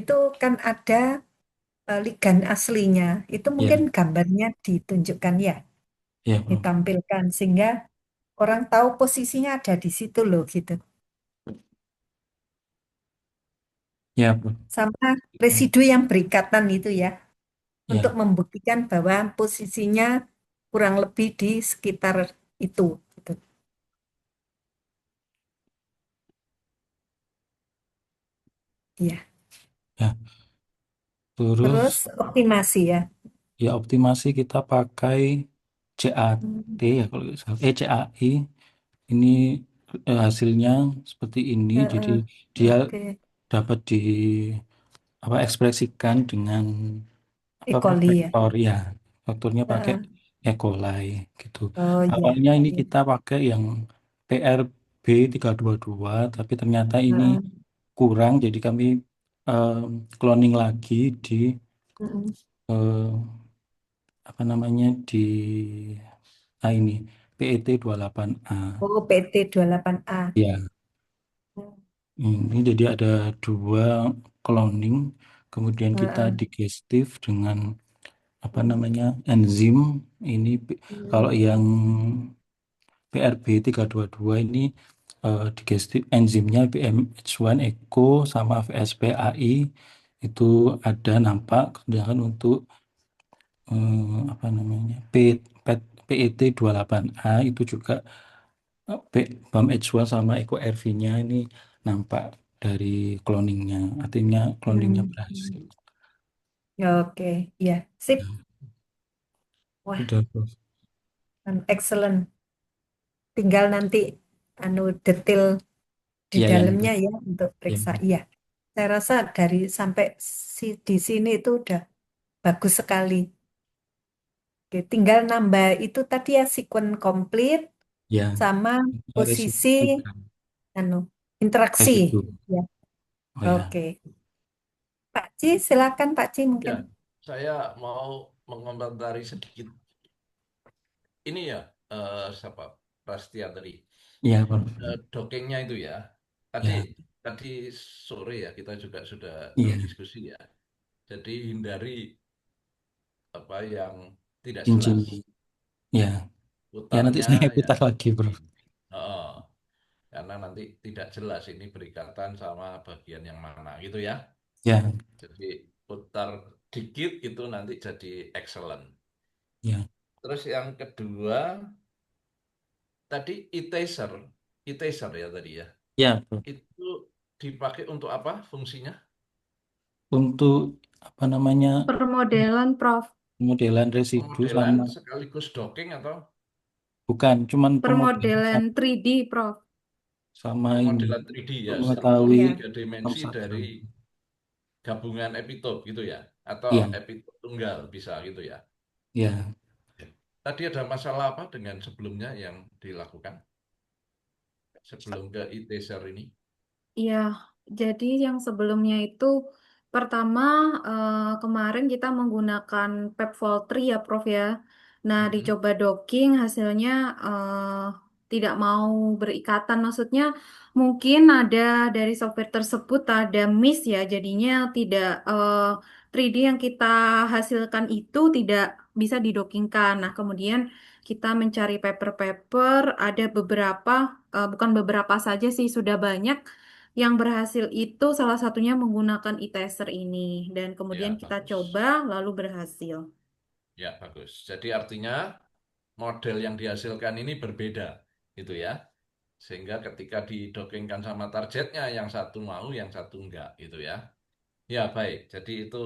itu kan ada ligan aslinya. Itu Ya, mungkin gambarnya ditunjukkan ya, ya, Bro. ditampilkan sehingga orang tahu posisinya ada di situ loh gitu. Ya, Bro. Sama residu yang berikatan itu ya, untuk Ya, membuktikan bahwa posisinya kurang lebih di sekitar itu. Gitu. Iya. ya. Terus Terus optimasi ya. ya optimasi kita pakai CAT Hmm. ya kalau nggak salah. CAI. Ini hasilnya seperti ini. Jadi Heeh. dia Oke. dapat ekspresikan dengan E. coli ya. vektor ya. Vektornya pakai Heeh. E. coli gitu. Oh iya. Awalnya ini Iya. kita pakai yang PRB 322, tapi ternyata ini Heeh. kurang, jadi kami eh, cloning lagi di Mm-mm. eh, apa namanya di ini PET 28A. Oh, PT 28A. Ya, ini jadi ada 2 cloning, kemudian kita Heeh. digestif dengan apa Mm. namanya enzim ini. Kalau Mm. yang PRB 322 ini digestif enzimnya BMH1 Eco sama VSPAI itu ada nampak. Sedangkan untuk apa namanya PET 28A itu juga BAMH1 sama Eco RV-nya ini nampak dari cloningnya, artinya cloningnya Mm. berhasil. Oke, ya, sip. Wah, Sudah, Prof. excellent. Tinggal nanti detail di Iya, ya nanti. dalamnya ya untuk Ya, periksa. Iya, saya rasa dari sampai di sini itu udah bagus sekali. Oke, tinggal nambah itu tadi ya sequence complete ya. sama posisi Residu. anu interaksi. Residu. Ya, Oh ya. oke. Pak Ci, silakan Pak Ci Ya, mungkin. saya mau mengomentari sedikit ini ya, siapa Prastia tadi. Iya, Prof. Dockingnya itu ya. Tadi Ya, tadi sore ya kita juga sudah iya. berdiskusi ya. Jadi hindari apa yang tidak Cincin. jelas. Ya, Ya nanti putarnya saya yang putar lagi, Bro. ini. Heeh. Karena nanti tidak jelas ini berikatan sama bagian yang mana gitu ya. Ya, Jadi putar dikit itu nanti jadi excellent. ya, Terus yang kedua tadi e-taser ya tadi ya. ya, Bro. Itu dipakai untuk apa fungsinya? Untuk apa namanya Permodelan, Prof. pemodelan residu Pemodelan sama sekaligus docking atau bukan cuman pemodelan Permodelan 3D, Prof. sama ini pemodelan 3D ya, untuk struktur mengetahui Ya. tiga dimensi obstruction. dari gabungan epitop gitu ya, atau Iya, epitop tunggal bisa gitu ya. ya. Tadi ada masalah apa dengan sebelumnya yang dilakukan sebelum ke e-taser ini? Iya, jadi yang sebelumnya itu pertama kemarin kita menggunakan Pep 3 ya, Prof ya. Nah, Mm-mm. dicoba docking hasilnya tidak mau berikatan. Maksudnya mungkin ada dari software tersebut ada miss ya, jadinya tidak 3D yang kita hasilkan itu tidak bisa didockingkan. Nah, kemudian kita mencari paper-paper, ada beberapa, bukan beberapa saja sih, sudah banyak yang berhasil itu salah satunya menggunakan e-taser ini dan kemudian Ya, kita bagus. coba lalu berhasil. Ya, bagus. Jadi artinya model yang dihasilkan ini berbeda, gitu ya. Sehingga ketika didockingkan sama targetnya, yang satu mau, yang satu enggak, gitu ya. Ya, baik. Jadi itu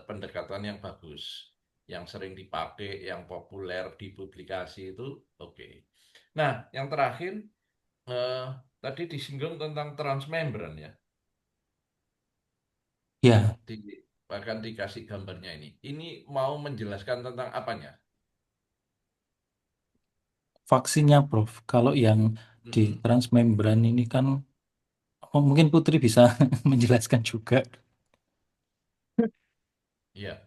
pendekatan yang bagus. Yang sering dipakai, yang populer di publikasi itu oke. Nah, yang terakhir, eh, tadi disinggung tentang transmembran ya. Ya, Di, bahkan dikasih gambarnya ini. Ini mau menjelaskan tentang apanya? vaksinnya, Prof. Kalau yang di Mm-mm. transmembran ini kan mungkin Putri bisa menjelaskan juga. Iya,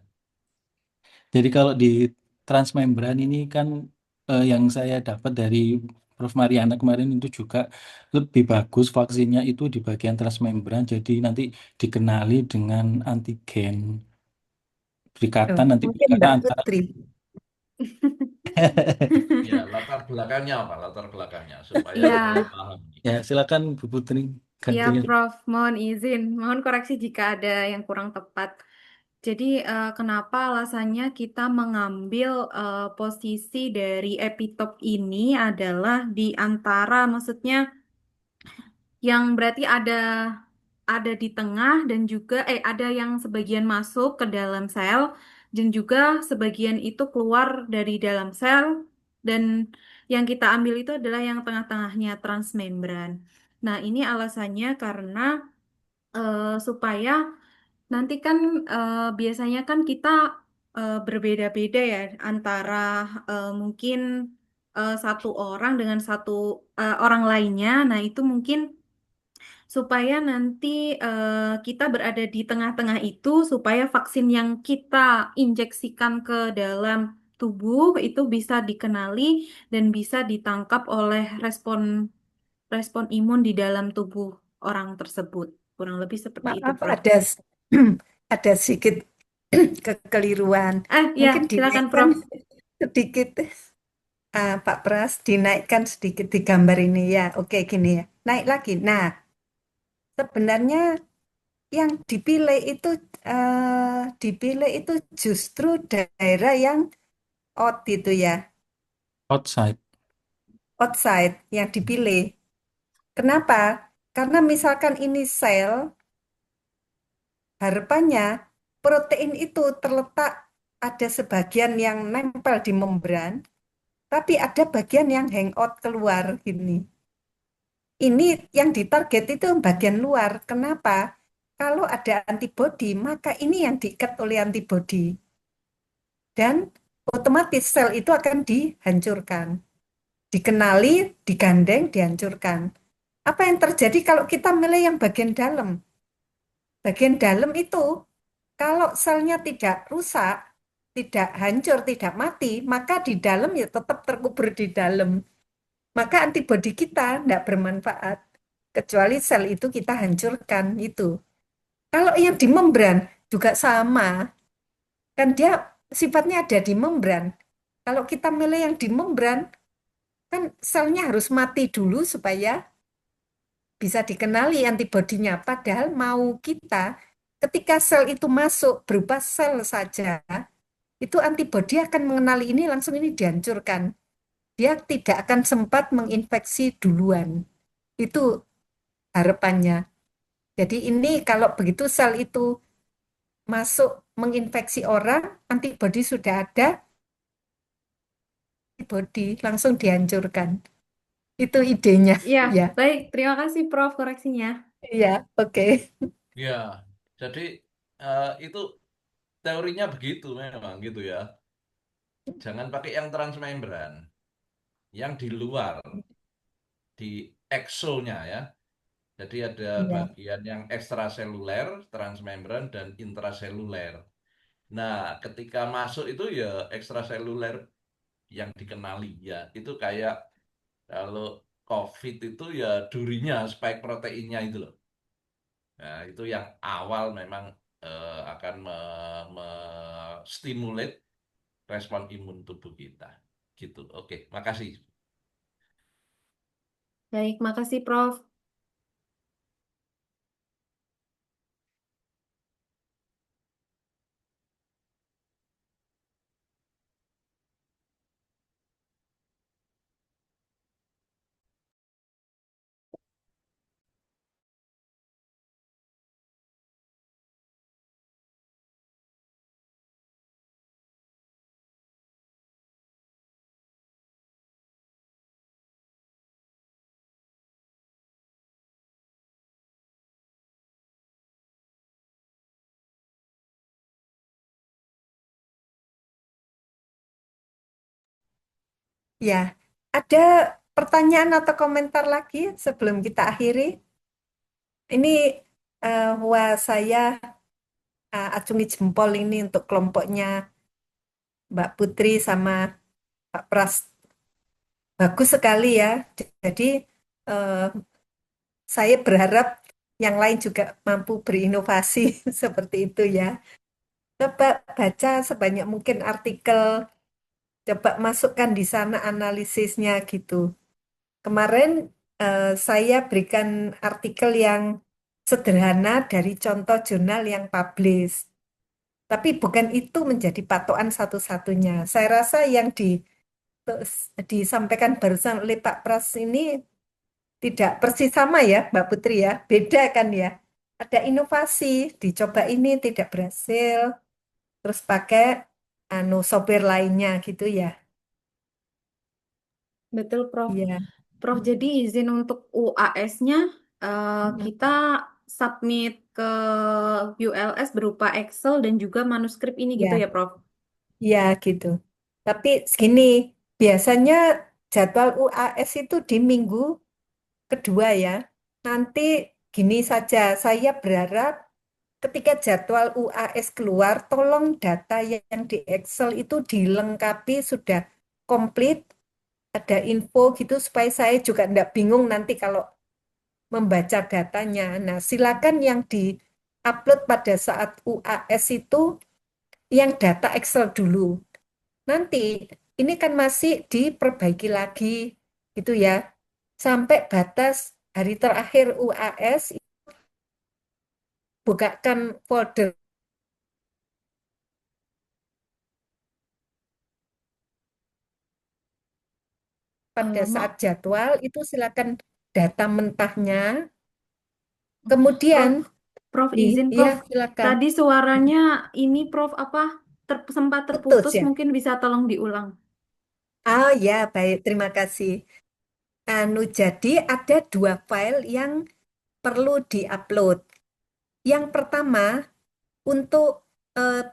Jadi kalau di transmembran ini kan yang saya dapat dari Prof. Mariana kemarin itu juga lebih bagus vaksinnya itu di bagian transmembran. Jadi nanti dikenali dengan antigen. Loh, Berikatan nanti mungkin berikatan Mbak antara Putri. ya latar belakangnya apa? Latar belakangnya supaya Iya, saya paham. ya silakan Bu Putri ya gantinya. Prof, mohon izin, mohon koreksi jika ada yang kurang tepat. Jadi kenapa alasannya kita mengambil posisi dari epitop ini adalah di antara, maksudnya yang berarti ada di tengah dan juga ada yang sebagian masuk ke dalam sel dan juga sebagian itu keluar dari dalam sel dan yang kita ambil itu adalah yang tengah-tengahnya transmembran. Nah, ini alasannya karena supaya nanti kan biasanya kan kita berbeda-beda ya antara mungkin satu orang dengan satu orang lainnya. Nah, itu mungkin supaya nanti kita berada di tengah-tengah itu supaya vaksin yang kita injeksikan ke dalam tubuh itu bisa dikenali dan bisa ditangkap oleh respon respon imun di dalam tubuh orang tersebut. Kurang lebih seperti itu, Maaf, Prof. ada sedikit kekeliruan. Ya, Mungkin silakan, dinaikkan Prof. sedikit, Pak Pras, dinaikkan sedikit di gambar ini ya. Oke, gini ya. Naik lagi. Nah, sebenarnya yang dipilih itu justru daerah yang out itu ya, Outside. outside yang dipilih. Kenapa? Karena misalkan ini sel, harapannya protein itu terletak ada sebagian yang nempel di membran, tapi ada bagian yang hangout keluar gini. Ini yang ditarget itu bagian luar. Kenapa? Kalau ada antibodi, maka ini yang diikat oleh antibodi. Dan otomatis sel itu akan dihancurkan. Dikenali, digandeng, dihancurkan. Apa yang terjadi kalau kita milih yang bagian dalam? Bagian dalam itu, kalau selnya tidak rusak, tidak hancur, tidak mati, maka di dalam ya tetap terkubur di dalam. Maka antibodi kita tidak bermanfaat. Kecuali sel itu kita hancurkan itu. Kalau yang di membran juga sama. Kan dia sifatnya ada di membran. Kalau kita milih yang di membran, kan selnya harus mati dulu supaya bisa dikenali antibodinya. Padahal mau kita, ketika sel itu masuk berupa sel saja, itu antibodi akan mengenali ini, langsung ini dihancurkan. Dia tidak akan sempat menginfeksi duluan. Itu harapannya. Jadi ini kalau begitu sel itu masuk menginfeksi orang, antibodi sudah ada, antibodi langsung dihancurkan. Itu idenya. Ya, Ya, baik. Terima kasih, Prof, koreksinya. iya, oke. Ya, jadi itu teorinya begitu memang gitu ya. Jangan pakai yang transmembran, yang di luar, di exonya ya. Jadi ada Iya. bagian yang ekstraseluler, transmembran, dan intraseluler. Nah, ketika masuk itu ya ekstraseluler yang dikenali ya. Itu kayak kalau COVID itu ya durinya, spike proteinnya itu loh. Nah, itu yang awal memang akan stimulate respon imun tubuh kita. Gitu. Oke, makasih. Baik, makasih, Prof. Ya, ada pertanyaan atau komentar lagi sebelum kita akhiri? Ini wah saya acungi jempol ini untuk kelompoknya Mbak Putri sama Pak Pras. Bagus sekali ya. Jadi eh, saya berharap yang lain juga mampu berinovasi seperti itu ya. Coba baca sebanyak mungkin artikel, coba masukkan di sana analisisnya gitu. Kemarin saya berikan artikel yang sederhana dari contoh jurnal yang publish. Tapi bukan itu menjadi patokan satu-satunya. Saya rasa yang disampaikan barusan oleh Pak Pras ini tidak persis sama ya, Mbak Putri ya. Beda kan ya. Ada inovasi, dicoba ini tidak berhasil, terus pakai software lainnya gitu ya. Betul, Prof. Iya. Prof, jadi izin untuk UAS-nya Hmm. kita submit ke ULS berupa Excel dan juga manuskrip ini gitu Ya, ya, Prof? ya gitu. Tapi segini, biasanya jadwal UAS itu di minggu kedua ya. Nanti gini saja, saya berharap ketika jadwal UAS keluar, tolong data yang di Excel itu dilengkapi sudah komplit, ada info gitu supaya saya juga tidak bingung nanti kalau membaca datanya. Nah, silakan yang di-upload pada saat UAS itu yang data Excel dulu. Nanti ini kan masih diperbaiki lagi gitu ya. Sampai batas hari terakhir UAS, bukakan folder pada saat jadwal itu silakan data mentahnya. Kemudian Prof, izin, iya Prof. silakan. Tadi suaranya ini, Prof, apa sempat Putus terputus, ya. mungkin bisa tolong diulang. Oh ya, baik, terima kasih. Jadi ada dua file yang perlu diupload. Yang pertama, untuk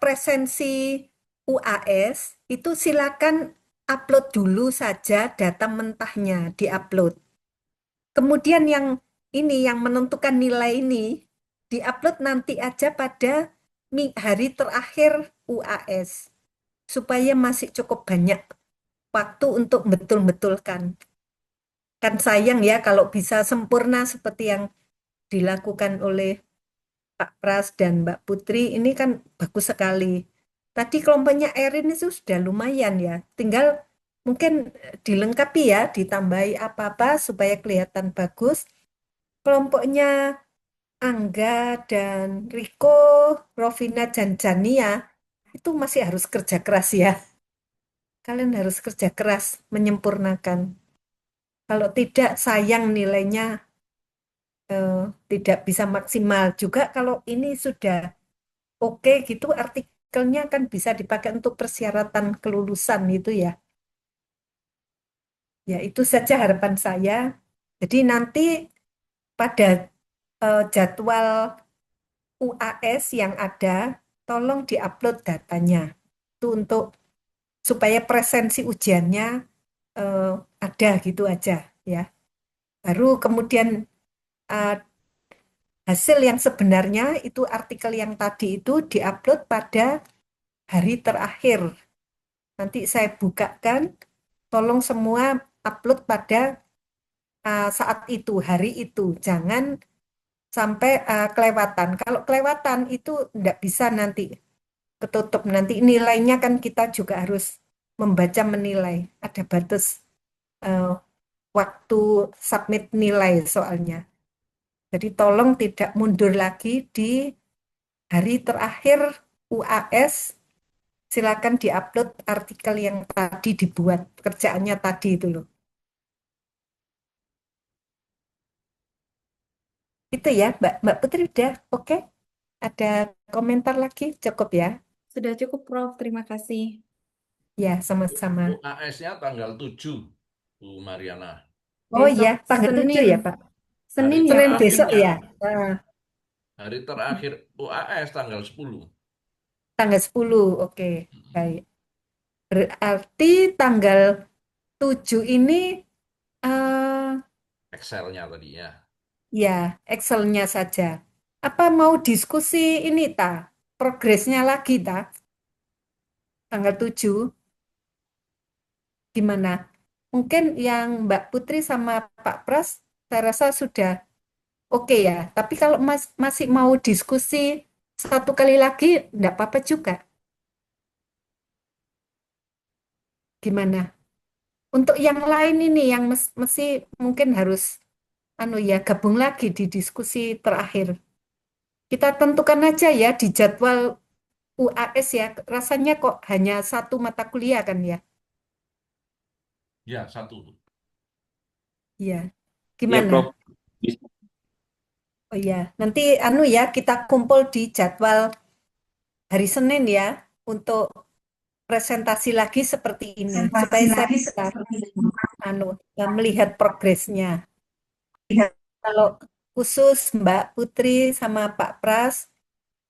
presensi UAS, itu silakan upload dulu saja data mentahnya, diupload. Kemudian yang ini, yang menentukan nilai ini, diupload nanti aja pada hari terakhir UAS. Supaya masih cukup banyak waktu untuk betul-betulkan. Kan sayang ya kalau bisa sempurna seperti yang dilakukan oleh Pak Pras dan Mbak Putri, ini kan bagus sekali. Tadi kelompoknya Erin itu sudah lumayan ya. Tinggal mungkin dilengkapi ya, ditambahi apa-apa supaya kelihatan bagus. Kelompoknya Angga dan Riko, Rovina dan Jania itu masih harus kerja keras ya. Kalian harus kerja keras menyempurnakan. Kalau tidak sayang nilainya eh, tidak bisa maksimal. Juga kalau ini sudah oke gitu artikelnya kan bisa dipakai untuk persyaratan kelulusan itu ya. Ya itu saja harapan saya. Jadi nanti pada jadwal UAS yang ada, tolong diupload datanya. Itu untuk supaya presensi ujiannya eh, ada gitu aja ya. Baru kemudian eh, hasil yang sebenarnya itu artikel yang tadi itu diupload pada hari terakhir. Nanti saya bukakan, tolong semua upload pada saat itu, hari itu. Jangan sampai kelewatan. Kalau kelewatan itu tidak bisa nanti ketutup. Nanti nilainya kan kita juga harus membaca menilai. Ada batas eh, waktu submit nilai soalnya. Jadi tolong tidak mundur lagi di hari terakhir UAS. Silakan diupload artikel yang tadi dibuat, kerjaannya tadi itu loh. Itu ya, Mbak Putri udah oke? Ada komentar lagi? Cukup ya? Sudah cukup, Prof. Terima kasih. Ya, sama-sama. UAS-nya tanggal 7, Bu Mariana. Oh Besok iya, tanggal 7 Senin. ya, Pak? Senin ya, Senin Pak? besok terakhirnya, ya? Nah, hari terakhir UAS tanggal 10. tanggal 10, oke. Baik. Berarti tanggal 7 ini, eh Excel-nya tadi ya. ya, Excel-nya saja. Apa mau diskusi ini, Ta? Progresnya lagi, Ta? Tanggal 7, gimana? Mungkin yang Mbak Putri sama Pak Pras, saya rasa sudah oke ya. Tapi kalau masih mau diskusi satu kali lagi, enggak apa-apa juga. Gimana? Untuk yang lain ini yang mesti mungkin harus anu ya gabung lagi di diskusi terakhir. Kita tentukan aja ya di jadwal UAS ya. Rasanya kok hanya satu mata kuliah kan ya? Ya, 1. Iya. Ya, Gimana? Prof. Bisa. Oh iya, nanti anu ya kita kumpul di jadwal hari Senin ya untuk presentasi lagi seperti ini supaya saya bisa anu melihat progresnya. Kalau khusus Mbak Putri sama Pak Pras,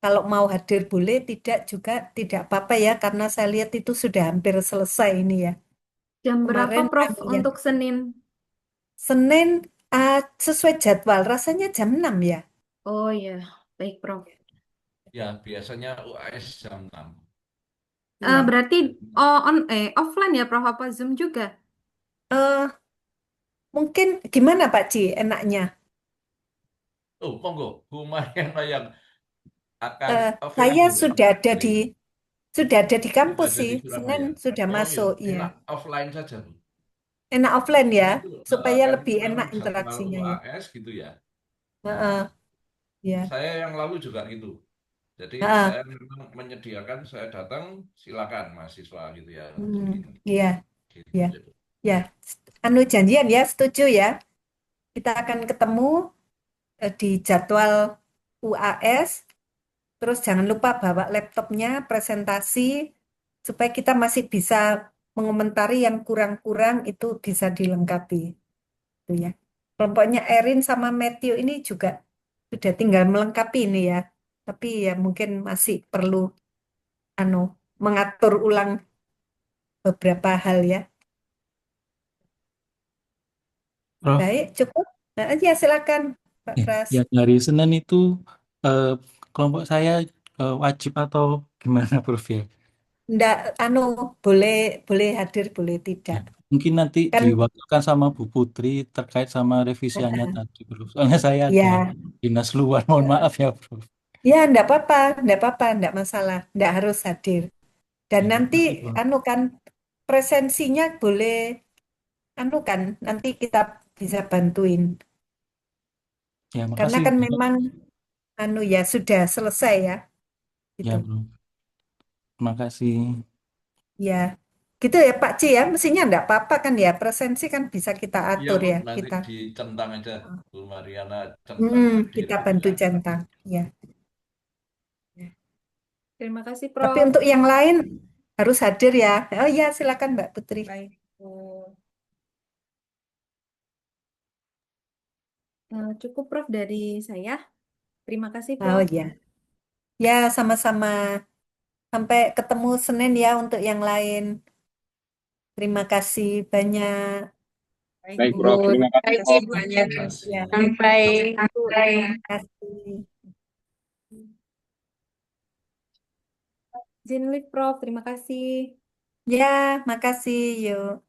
kalau mau hadir boleh, tidak juga tidak apa-apa ya, karena saya lihat itu sudah hampir selesai ini ya. Jam berapa, Kemarin Prof, anu ya, untuk Senin? Senin sesuai jadwal, rasanya jam 6 ya. Oh iya, baik, Prof. Ya, biasanya UAS jam 6. Iya. Berarti offline ya, Prof, apa Zoom juga? Eh, mungkin gimana Pak Ci enaknya? Oh, monggo, Bu Mariana yang akan Saya available. sudah ada di Sudah kampus ada sih. di Senin Surabaya. sudah Oh iya, masuk, iya. enak offline saja, Bu. Enak offline ya, Itu supaya kan lebih enak memang jadwal interaksinya ya. UAS gitu ya. Heeh, ya. Saya yang lalu juga gitu. Jadi Heeh, saya memang menyediakan, saya datang, silakan mahasiswa gitu ya. iya, iya, Gitu. ya. Anu janjian ya, setuju ya. Kita akan ketemu di jadwal UAS. Terus jangan lupa bawa laptopnya, presentasi, supaya kita masih bisa mengomentari yang kurang-kurang itu bisa dilengkapi. Itu ya. Kelompoknya Erin sama Matthew ini juga sudah tinggal melengkapi ini ya. Tapi ya mungkin masih perlu anu mengatur ulang beberapa hal ya. Prof, Baik, cukup. Nah, ya silakan Pak ya, Pras. yang hari Senin itu eh, kelompok saya wajib atau gimana, Prof ya? Ndak anu boleh boleh hadir, boleh tidak. Ya, mungkin nanti Kan diwakilkan sama Bu Putri terkait sama revisiannya tadi, Prof. Soalnya saya ada ya, dinas luar, mohon maaf ya, Prof. ya ndak apa-apa, ndak masalah, ndak harus hadir. Dan Ya, nanti makasih, Prof. kan presensinya boleh kan nanti kita bisa bantuin. Ya, Karena makasih kan banyak. memang ya sudah selesai ya Ya, gitu. Bro. Makasih. Ya. Gitu ya Pak C ya, mestinya enggak apa-apa kan ya, presensi kan bisa kita Iya atur Bu, ya, nanti kita dicentang aja. Bu Mariana centang hadir kita gitu bantu kan. centang ya. Terima kasih, Tapi Prof. untuk yang lain harus hadir ya. Oh iya, silakan Mbak Putri. Baik, Bu. Cukup, Prof, dari saya. Terima kasih, Oh Prof. iya. Ya, sama-sama. Sampai ketemu Senin ya untuk yang lain. Terima kasih banyak. Baik, Baik, Bu. Prof. Terima Terima kasih, kasih Prof. banyak. Terima kasih. Ya, Sampai terima kasih. Izin live, Prof. Terima kasih. Ya, makasih. Yuk.